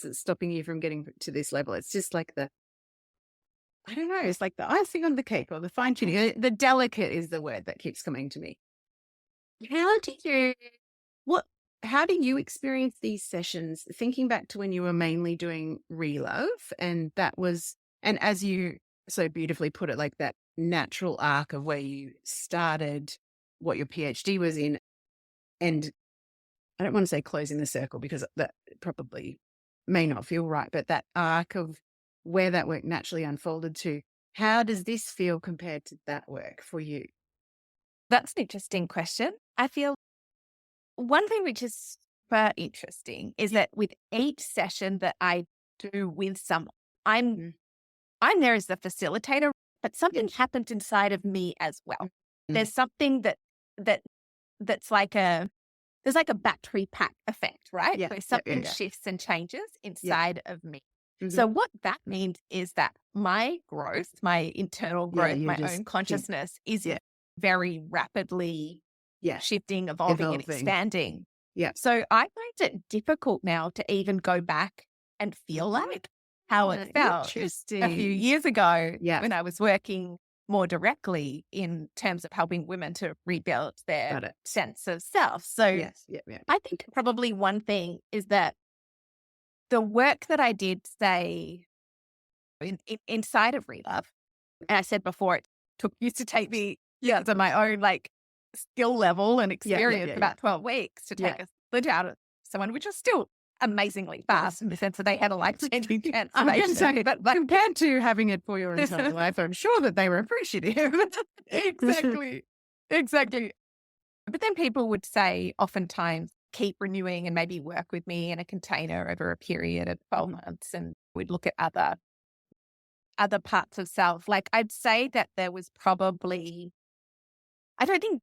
that's stopping you from getting to this level. It's just like I don't know, it's like the icing on the cake or the fine tuning. The delicate is the word that keeps coming to me. How do you experience these sessions? Thinking back to when you were mainly doing relove and as you so beautifully put it, like that natural arc of where you started, what your PhD was in, and I don't want to say closing the circle because that probably may not feel right, but that arc of where that work naturally unfolded to, how does this feel compared to that work for you? That's an interesting question. I feel one thing which is super interesting is that with each session that I do with someone, I'm there as the facilitator, but something happened inside of me as well. There's something that's like there's like a battery pack effect, right? Yeah. So something shifts and changes inside of me. So what that means is that my growth, my internal growth, my own consciousness is very rapidly shifting, evolving and expanding. Yeah. So I find it difficult now to even go back and feel like how it felt a few years ago when I was working more directly in terms of helping women to rebuild their sense of self. So I think probably one thing is that the work that I did, say, inside of Relove, and I said before, it used to take me to my own like skill level and experience about 12 weeks to take a split out of someone, which is still amazingly fast in the sense that they had a life-changing transformation. But compared to having it for your entire life, I'm sure that they were appreciative. Exactly. But then people would say oftentimes, keep renewing and maybe work with me in a container over a period of 12 months. And we'd look at other parts of self. Like I'd say that there was probably, I don't think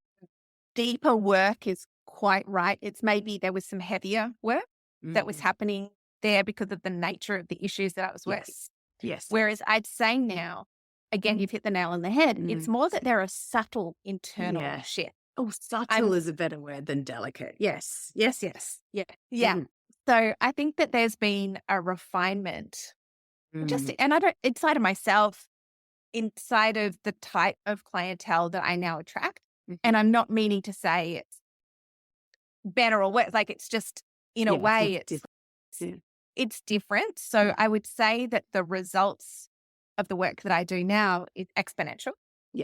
deeper work is quite right. It's maybe there was some heavier work that was happening there because of the nature of the issues that I was working. Yes. Whereas I'd say now, again, you've hit the nail on the head. It's more that there are subtle internal shifts. Oh, subtle is a better word than delicate. Yes. Yeah. So I think that there's been a refinement inside of myself, inside of the type of clientele that I now attract. And I'm not meaning to say it's better or worse. Like it's just, in a way, it's different. So I would say that the results of the work that I do now is exponential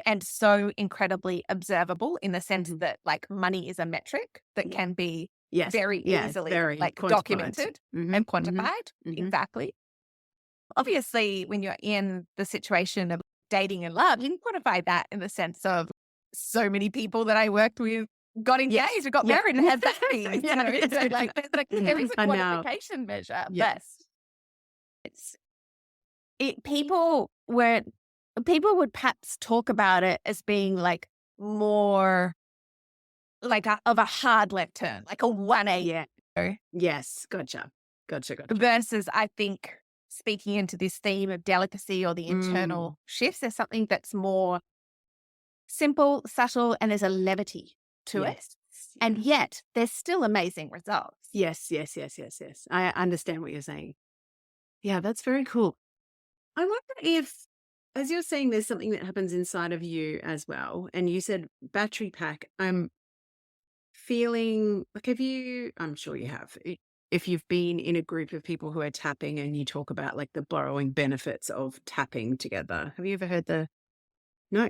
and so incredibly observable in the sense that like money is a metric that can be very easily like documented and quantified. Exactly. Obviously, when you're in the situation of dating and love, you can quantify that in the sense of so many people that I worked with got engaged, or got married and had babies. You know, it's like there is a quantification measure, but people would perhaps talk about it as being like more like of a hard left turn, like a 180. Yes, gotcha. Versus, I think, speaking into this theme of delicacy or the internal shifts, there's something that's more simple, subtle, and there's a levity to it. And yet there's still amazing results. Yes. I understand what you're saying. Yeah, that's very cool. I wonder if, as you're saying, there's something that happens inside of you as well. And you said battery pack. I'm feeling like, I'm sure you have, if you've been in a group of people who are tapping and you talk about like the borrowing benefits of tapping together. Have you ever heard no?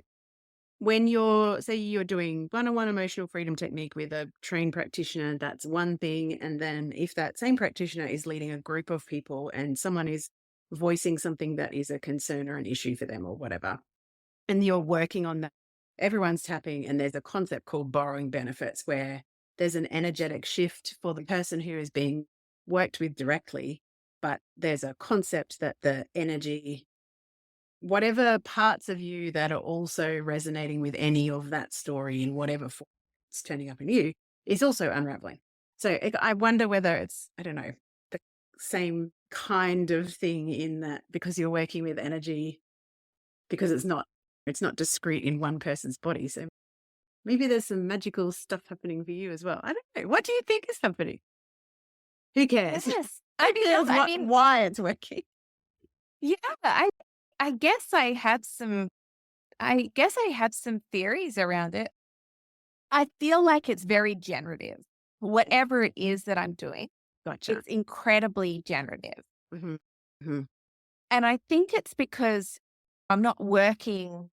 When you're doing one-on-one emotional freedom technique with a trained practitioner, that's one thing. And then if that same practitioner is leading a group of people and someone is voicing something that is a concern or an issue for them or whatever, and you're working on that, everyone's tapping, and there's a concept called borrowing benefits where there's an energetic shift for the person who is being worked with directly, but there's a concept that the energy, whatever parts of you that are also resonating with any of that story in whatever form it's turning up in you, is also unraveling. So I wonder whether it's, I don't know, the same kind of thing in that, because you're working with energy, because it's not discrete in one person's body. So maybe there's some magical stuff happening for you as well. I don't know. What do you think is happening? Who cares? Yes. I mean, why it's working. Yeah, I guess I have some theories around it. I feel like it's very generative. Whatever it is that I'm doing, Gotcha. It's incredibly generative. Mm-hmm. And I think it's because we're not working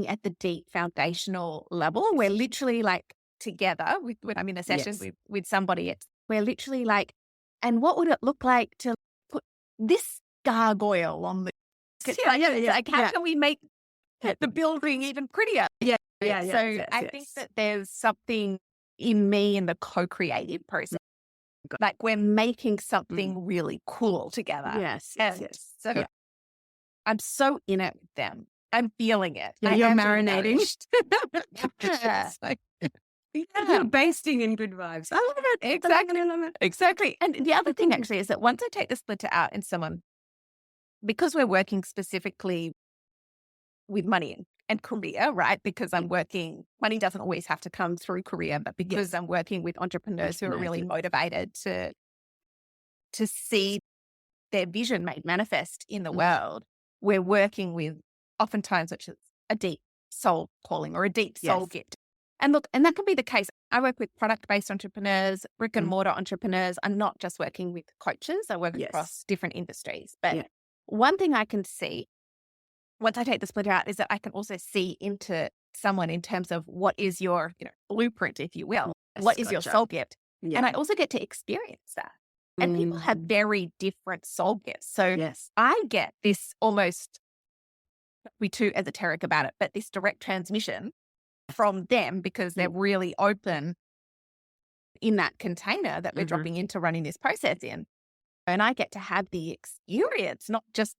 at the deep foundational level. We're literally like together when I'm in a session with somebody, we're literally like, and what would it look like to put this gargoyle on the like how can we make the building even prettier? I think that there's something in me in the co-creative process. Like we're making something really cool together. Yes. So I'm so in it with them. I'm feeling it. Yeah, you're marinating. You're basting in good vibes. I love it. Exactly. And the other thing actually is that once I take the splinter out in someone, because we're working specifically with money and career, right? Because I'm working, money doesn't always have to come through career, but because I'm working with entrepreneurs who are really motivated to see their vision made manifest in the world, we're working with oftentimes which is a deep soul calling or a deep soul gift. And look, and that can be the case. I work with product-based entrepreneurs, brick and mortar entrepreneurs. I'm not just working with coaches. I work across different industries. But one thing I can see once I take the splinter out is that I can also see into someone in terms of what is your blueprint, if you will. What is your soul gift? Yeah. And I also get to experience that. And people have very different soul gifts. So I get this almost, not to be too esoteric about it, but this direct transmission from them because they're really open in that container that we're dropping into running this process in. And I get to have the experience, not just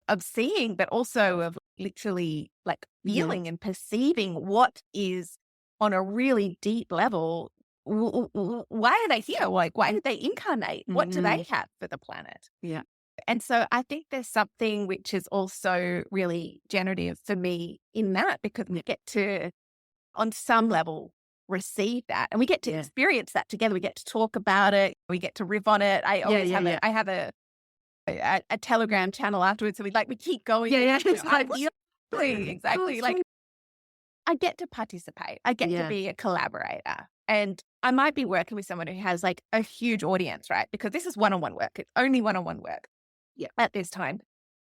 of seeing, but also of literally like feeling and perceiving what is on a really deep level. Why are they here? Like, why did they incarnate? What do they have for the planet? Yeah. And so I think there's something which is also really generative for me in that because we get to, on some level, receive that and we get to experience that together. We get to talk about it. We get to riff on it. I always have a Telegram channel afterwards. So we keep going. Exactly. Like I get to participate. I get to be a collaborator. And I might be working with someone who has like a huge audience, right? Because this is one-on-one work. It's only one-on-one work at this time.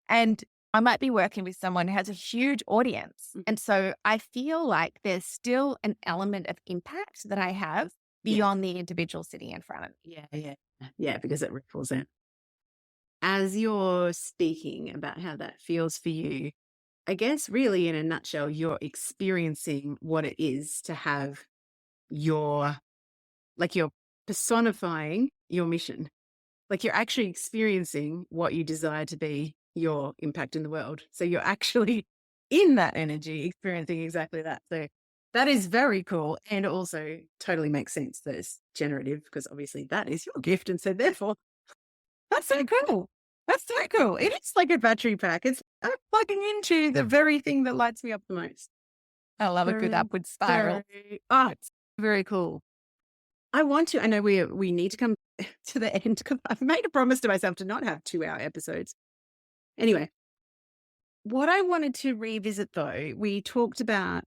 And I might be working with someone who has a huge audience. And so I feel like there's still an element of impact that I have beyond the individual sitting in front of me. Yeah, because it ripples out. As you're speaking about how that feels for you, I guess really in a nutshell, you're experiencing what it is to have you're personifying your mission. Like you're actually experiencing what you desire to be your impact in the world. So you're actually in that energy, experiencing exactly that. So that is very cool. And also totally makes sense that it's generative because obviously that is your gift. And so therefore, that's so cool. That's so cool. It is like a battery pack. I'm plugging into the very thing that lights me up the most. I love a good upward spiral. It's very cool. I know we need to come to the end because I've made a promise to myself to not have 2-hour episodes. Anyway, what I wanted to revisit though, we talked about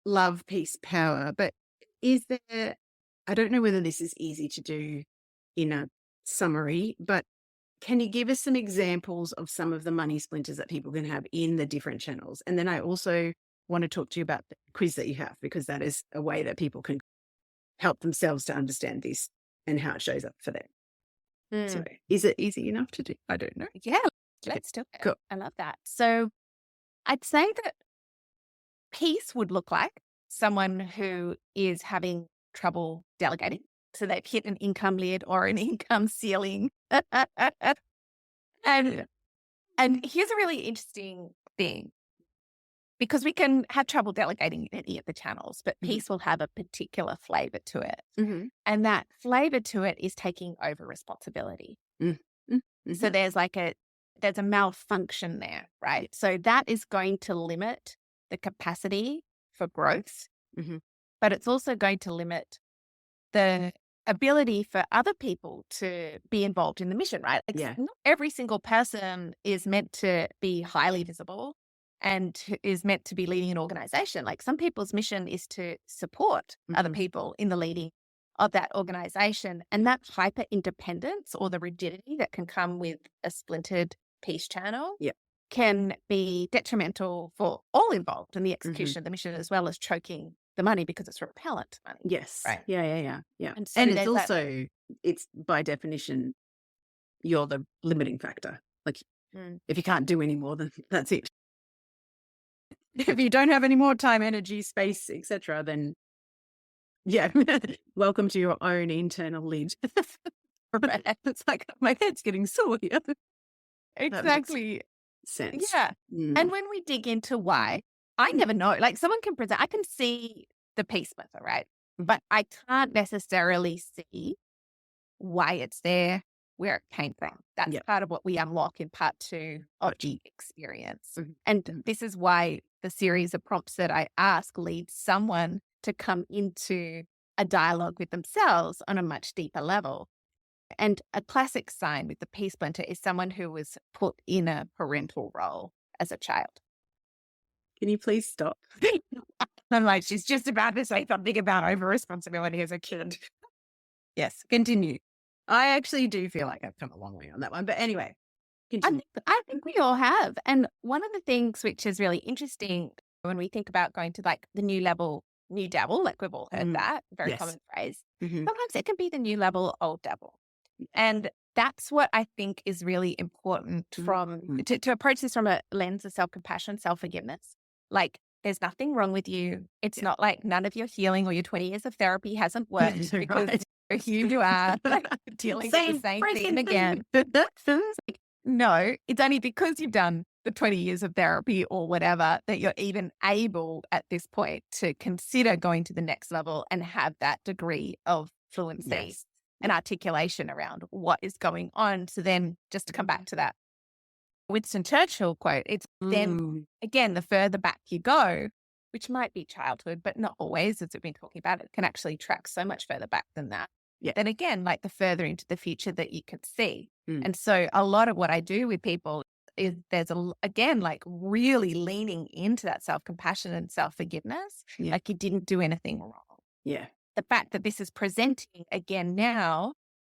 love, peace, power, but is there, I don't know whether this is easy to do in a summary, but can you give us some examples of some of the money splinters that people can have in the different channels? And then I also want to talk to you about the quiz that you have, because that is a way that people can help themselves to understand this and how it shows up for them. So is it easy enough to do? I don't know. Yeah, let's do it. Cool. I love that. So I'd say that peace would look like someone who is having trouble delegating. So they've hit an income lid or an income ceiling. And here's a really interesting thing, because we can have trouble delegating in any of the channels, but peace will have a particular flavor to it. And that flavor to it is taking over responsibility. So there's a malfunction there, right? So that is going to limit the capacity for growth, but it's also going to limit the ability for other people to be involved in the mission, right? Not every single person is meant to be highly visible and is meant to be leading an organization. Like some people's mission is to support other people in the leading of that organization. And that hyper independence or the rigidity that can come with a splintered peace channel can be detrimental for all involved in the execution of the mission, as well as choking the money because it's repellent to money. Yes. Right. Yeah. And, so And it's also, it's by definition, you're the limiting factor. Like if you can't do any more, then that's it. If you don't have any more time, energy, space, etc., then welcome to your own internal lid. It's like my head's getting sore here. Exactly. Sense. Yeah. And when we dig into why, I never know. Like someone can present, I can see the peace method, right? But I can't necessarily see why it's there, where it came from. That's part of what we unlock in part 2 of the experience. And this is why the series of prompts that I ask leads someone to come into a dialogue with themselves on a much deeper level. And a classic sign with the peace splinter is someone who was put in a parental role as a child. Can you please stop? I'm like, she's just about to say something about over responsibility as a kid. Yes, continue. I actually do feel like I've come a long way on that one. But anyway, continue. I think we all have. And one of the things which is really interesting when we think about going to like the new level, new devil, like we've all heard that, very common phrase. Sometimes it can be the new level, old devil. And that's what I think is really important to approach this from a lens of self-compassion, self-forgiveness. Like there's nothing wrong with you. It's not like none of your healing or your 20 years of therapy hasn't worked because here you are dealing with the same thing again. No, it's only because you've done the 20 years of therapy or whatever that you're even able at this point to consider going to the next level and have that degree of fluency and articulation around what is going on. So then just to come back to that Winston Churchill quote, it's then again, the further back you go, which might be childhood, but not always, as we've been talking about, it can actually track so much further back than that. Then again, like the further into the future that you can see. And so a lot of what I do with people is there's again, like really leaning into that self-compassion and self-forgiveness. Like you didn't do anything wrong. Yeah. The fact that this is presenting again now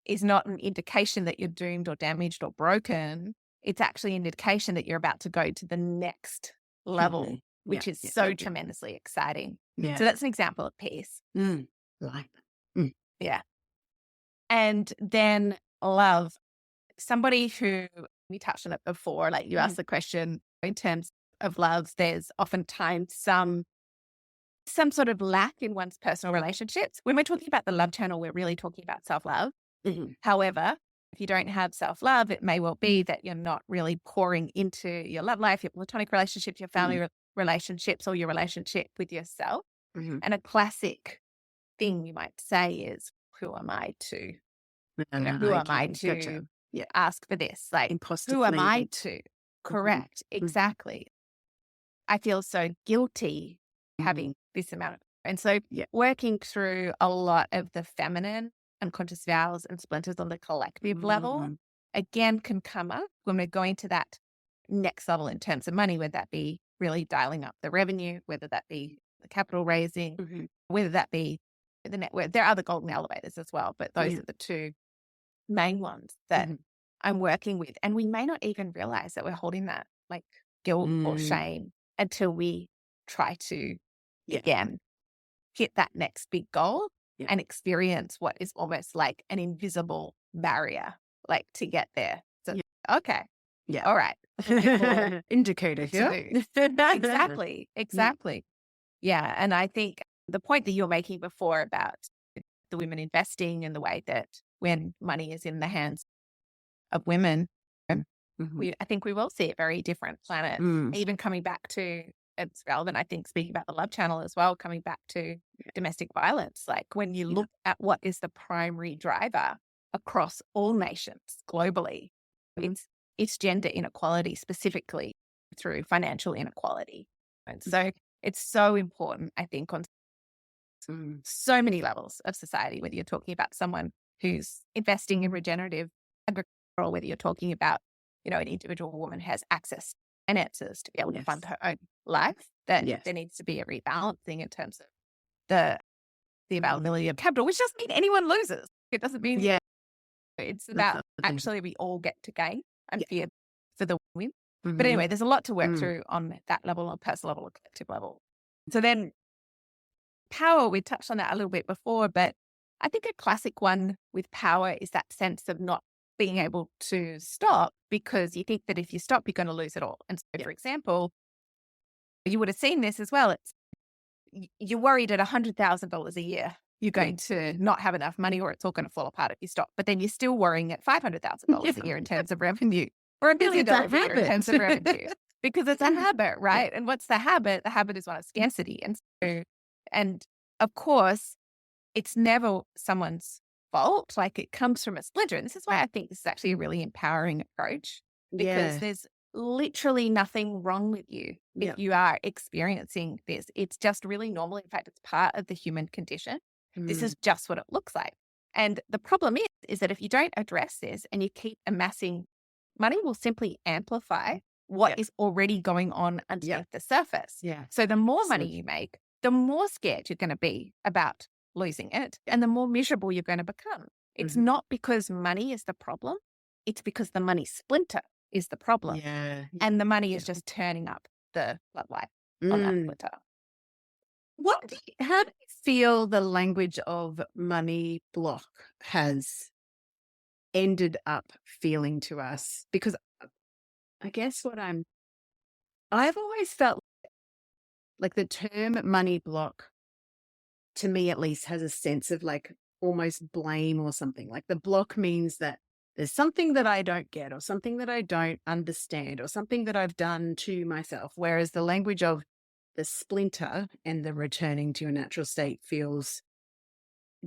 is not an indication that you're doomed or damaged or broken. It's actually an indication that you're about to go to the next level, which is so tremendously exciting. Yeah. So that's an example of peace. Like that. Yeah. And then love. Somebody who, we touched on it before, like you asked the question in terms of love, there's oftentimes some sort of lack in one's personal relationships. When we're talking about the love channel, we're really talking about self-love. However, if you don't have self-love, it may well be that you're not really pouring into your love life, your platonic relationships, your family relationships, or your relationship with yourself. And a classic thing you might say is, who am I to, who am I to ask for this? Like, imposter who am I feeling. to? Correct. Exactly. I feel so guilty having this amount of, and so working through a lot of the feminine unconscious vows and splinters on the collective level, again, can come up when we're going to that next level in terms of money, whether that be really dialing up the revenue, whether that be the capital raising, whether that be the network. There are other golden elevators as well, but those are the two main ones that I'm working with. And we may not even realize that we're holding that like guilt or shame until we try to, again, hit that next big goal and experience what is almost like an invisible barrier, like to get there. So, okay. Yeah. All right. Indicator here. Exactly. Yeah. And I think the point that you're making before about the women investing and the way that when money is in the hands of women, I think we will see a very different planet. Even coming back to, it's relevant, I think, speaking about the love channel as well, coming back to domestic violence. Like when you look at what is the primary driver across all nations globally, it's gender inequality, specifically through financial inequality. And so it's so important, I think, on so many levels of society, whether you're talking about someone who's investing in regenerative agriculture, or whether you're talking about, an individual woman who has access to finances to be able to fund her own life, that there needs to be a rebalancing in terms of the availability of capital, which doesn't mean anyone loses. It doesn't mean it's about actually we all get to gain and fear for the win. But anyway, there's a lot to work through on that level, on personal level, or collective level. So then power, we touched on that a little bit before, but I think a classic one with power is that sense of not being able to stop because you think that if you stop, you're going to lose it all. And so, for example, you would have seen this as well. You're worried at $100,000 a year, you're going to not have enough money or it's all going to fall apart if you stop. But then you're still worrying at $500,000 a year in terms of revenue, or $1 billion a year in terms of revenue, because it's a habit, right? And what's the habit? The habit is one of scarcity. And of course, it's never someone's fault. Like it comes from a splinter. And this is why I think this is actually a really empowering approach, because there's literally nothing wrong with you if you are experiencing this. It's just really normal. In fact, it's part of the human condition. This is just what it looks like. And the problem is that if you don't address this and you keep amassing, money will simply amplify what is already going on underneath the surface. So the more money you make, the more scared you're going to be about losing it, and the more miserable you're going to become. It's not because money is the problem. It's because the money splinter is the problem. And the money is just turning up the bloodline on that splinter. How do you feel the language of money block has ended up feeling to us? Because I guess I've always felt like the term money block, to me at least, has a sense of like almost blame or something. Like the block means that there's something that I don't get, or something that I don't understand, or something that I've done to myself. Whereas the language of the splinter and the returning to a natural state feels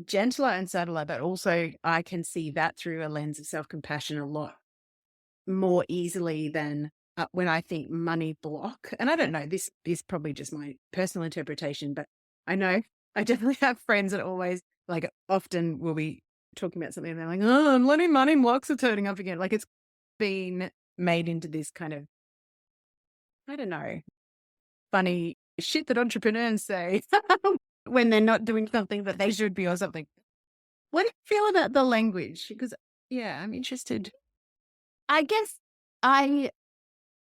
gentler and subtler, but also I can see that through a lens of self-compassion a lot more easily than when I think money block. And I don't know, this is probably just my personal interpretation, but I know I definitely have friends that always, like, often will be talking about something and they're like, oh, bloody money blocks are turning up again. Like it's been made into this kind of, I don't know, funny shit that entrepreneurs say when they're not doing something that they should be or something. What do you feel about the language? Because, yeah, I'm interested. I guess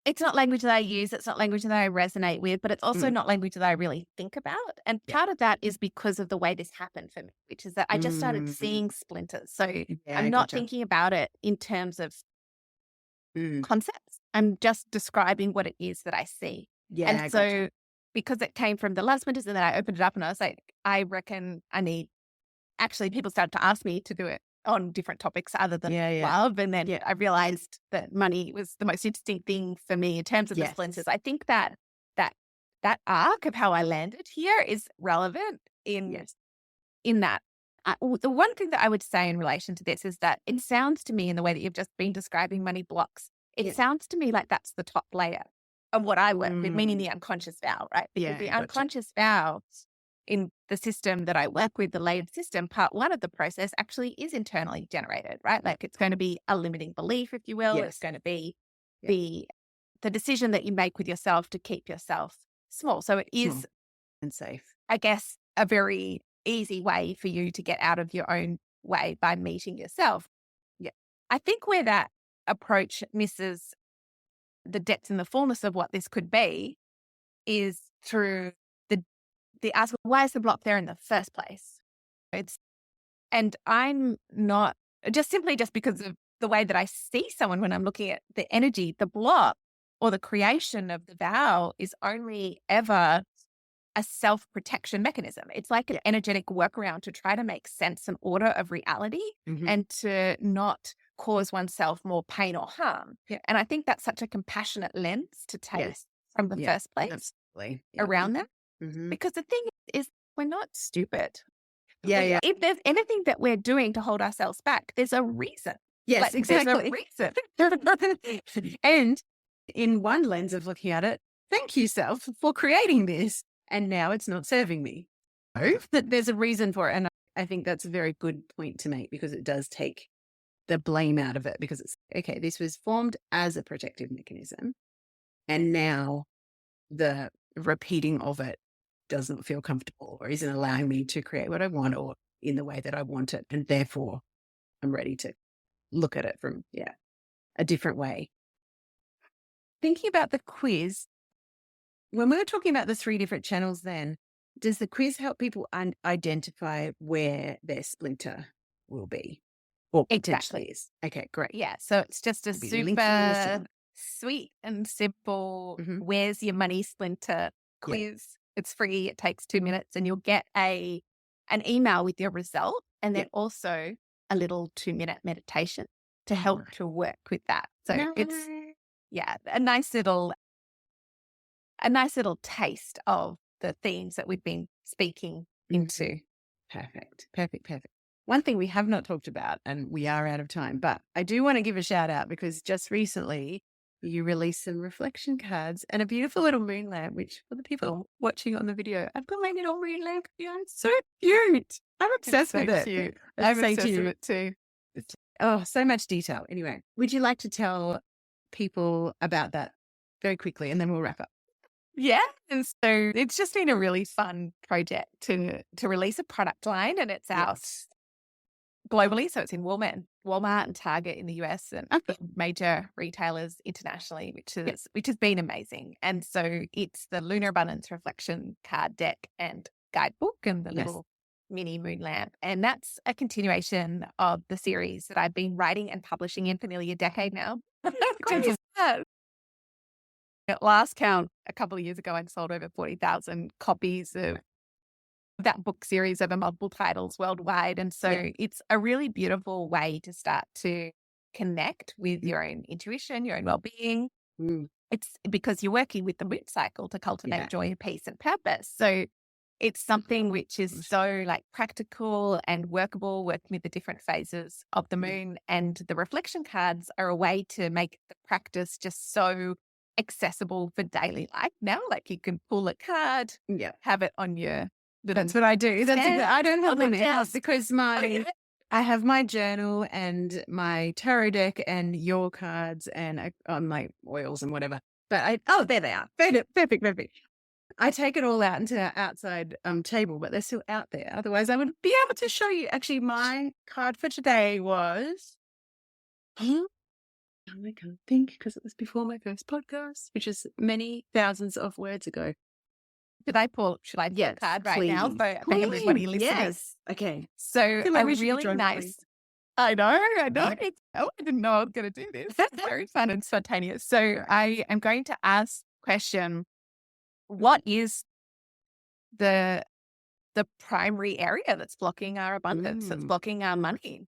it's not language that I use. It's not language that I resonate with, but it's also not language that I really think about. And part of that is because of the way this happened for me, which is that I just started seeing splinters. So I'm not thinking about it in terms of concepts. I'm just describing what it is that I see. Yeah. And so because it came from the love splinters, and then I opened it up and I was like, I reckon I need, actually people started to ask me to do it on different topics other than love. And then I realized that money was the most interesting thing for me in terms of the splinters. I think that arc of how I landed here is relevant in that. The one thing that I would say in relation to this is that it sounds to me, in the way that you've just been describing money blocks, it sounds to me like that's the top layer of what I work with, meaning the unconscious vow, right? Because the unconscious vow in the system that I work with, the layered system, part one of the process actually is internally generated, right? Like it's going to be a limiting belief, if you will. It's going to be the decision that you make with yourself to keep yourself small. So it is and safe, I guess, a very easy way for you to get out of your own way by meeting yourself. Yeah. I think where that approach misses the depth and the fullness of what this could be is through the ask, why is the block there in the first place? And I'm not just because of the way that I see someone when I'm looking at the energy, the block or the creation of the vow is only ever a self-protection mechanism. It's like an energetic workaround to try to make sense and order of reality and to not cause oneself more pain or harm. And I think that's such a compassionate lens to take from the first place around that. Because the thing is, we're not stupid. If there's anything that we're doing to hold ourselves back, there's a reason. Yes, exactly. There's a reason. And in one lens of looking at it, thank you, self, for creating this. And now it's not serving me. That there's a reason for it. And I think that's a very good point to make, because it does take the blame out of it, because it's, okay, this was formed as a protective mechanism. And now the repeating of it does not feel comfortable or isn't allowing me to create what I want or in the way that I want it. And therefore I'm ready to look at it from, a different way. Thinking about the quiz, when we were talking about the 3 different channels then, does the quiz help people identify where their splinter will be? Or potentially is? Okay, great. Yeah, so it's just a super sweet and simple, where's your money splinter quiz. It's free. It takes 2 minutes and you'll get an email with your result, and then also a little 2-minute meditation to help to work with that. So it's a nice little taste of the themes that we've been speaking into. Perfect. One thing we have not talked about, and we are out of time, but I do want to give a shout out, because just recently you released some reflection cards and a beautiful little moon lamp, which for the people watching on the video, I've got my little moon lamp here. It's so cute. I'm obsessed with it. Cute. I'm obsessed with it too. Oh, so much detail. Anyway, would you like to tell people about that very quickly, and then we'll wrap up? Yeah. And so it's just been a really fun project to release a product line, and it's out globally. So it's in Walmart and Target in the US and major retailers internationally, which has been amazing. And so it's the Lunar Abundance Reflection card deck and guidebook and the little mini moon lamp. And that's a continuation of the series that I've been writing and publishing in for nearly a decade now. At last count, a couple of years ago, I'd sold over 40,000 copies of that book series over multiple titles worldwide. And so it's a really beautiful way to start to connect with your own intuition, your own well-being. It's because you're working with the moon cycle to cultivate joy, peace, and purpose. So it's something which is so like practical and workable, working with the different phases of the moon. And the reflection cards are a way to make the practice just so accessible for daily life now. Like you can pull a card, have it on your... That's what I do. I don't have anything else, because I have my journal and my tarot deck and your cards and my oils and whatever. But there they are. Perfect. I take it all out into our outside table, but they're still out there. Otherwise, I would be able to show you. Actually, my card for today was. I can't think because it was before my first podcast, which is many thousands of words ago. Should I pull a card right now for everybody listening? Yes. Okay. So a really nice. I know. I didn't know I was going to do this. It's very fun and spontaneous. So I am going to ask the question: what is the primary area that's blocking our abundance? That's blocking our money?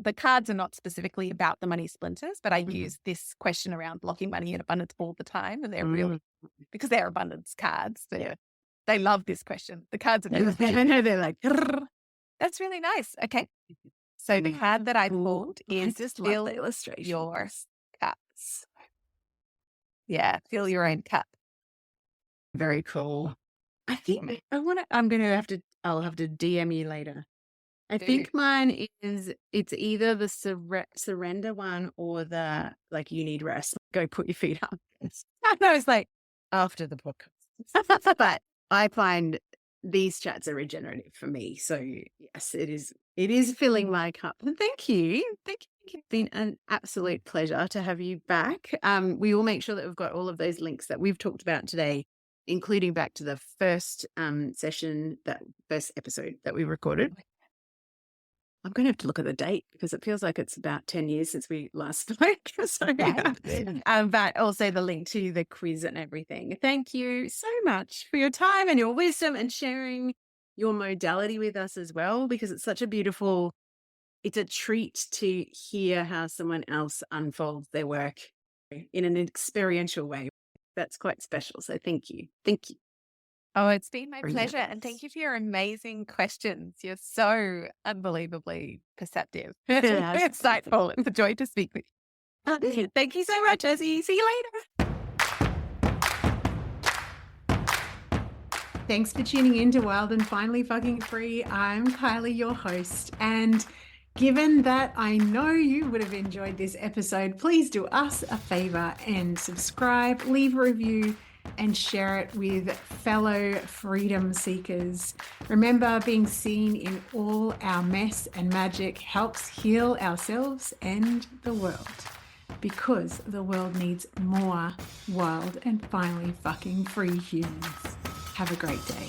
The cards are not specifically about the money splinters, but I use this question around blocking money and abundance all the time. And they're really, because they're abundance cards, they love this question. The cards are they're like, that's really nice. Okay. So the card that I pulled is fill illustration. Your cups. Yeah, fill your own cup. Very cool. I think I'll have to DM you later. I think mine it's either the surrender one or the like you need rest. Go put your feet up. I know, it's like after the podcast. But I find these chats are regenerative for me. So yes, it is filling my cup. And thank you. Thank you. It's been an absolute pleasure to have you back. We will make sure that we've got all of those links that we've talked about today, including back to the first first episode that we recorded. I'm going to have to look at the date because it feels like it's about 10 years since we last spoke. So, but also the link to the quiz and everything. Thank you so much for your time and your wisdom and sharing your modality with us as well, because it's such a beautiful, it's a treat to hear how someone else unfolds their work in an experiential way. That's quite special. So thank you. Thank you. Oh, it's been my pleasure. And thank you for your amazing questions. You're so unbelievably perceptive. Insightful. It's a joy to speak with you. Thank you so much, Ezzie. See you later. Thanks for tuning in to Wild and Finally Fucking Free. I'm Kylie, your host. And given that I know you would have enjoyed this episode, please do us a favor and subscribe, leave a review, and share it with fellow freedom seekers. Remember, being seen in all our mess and magic helps heal ourselves and the world, because the world needs more wild and finally fucking free humans. Have a great day.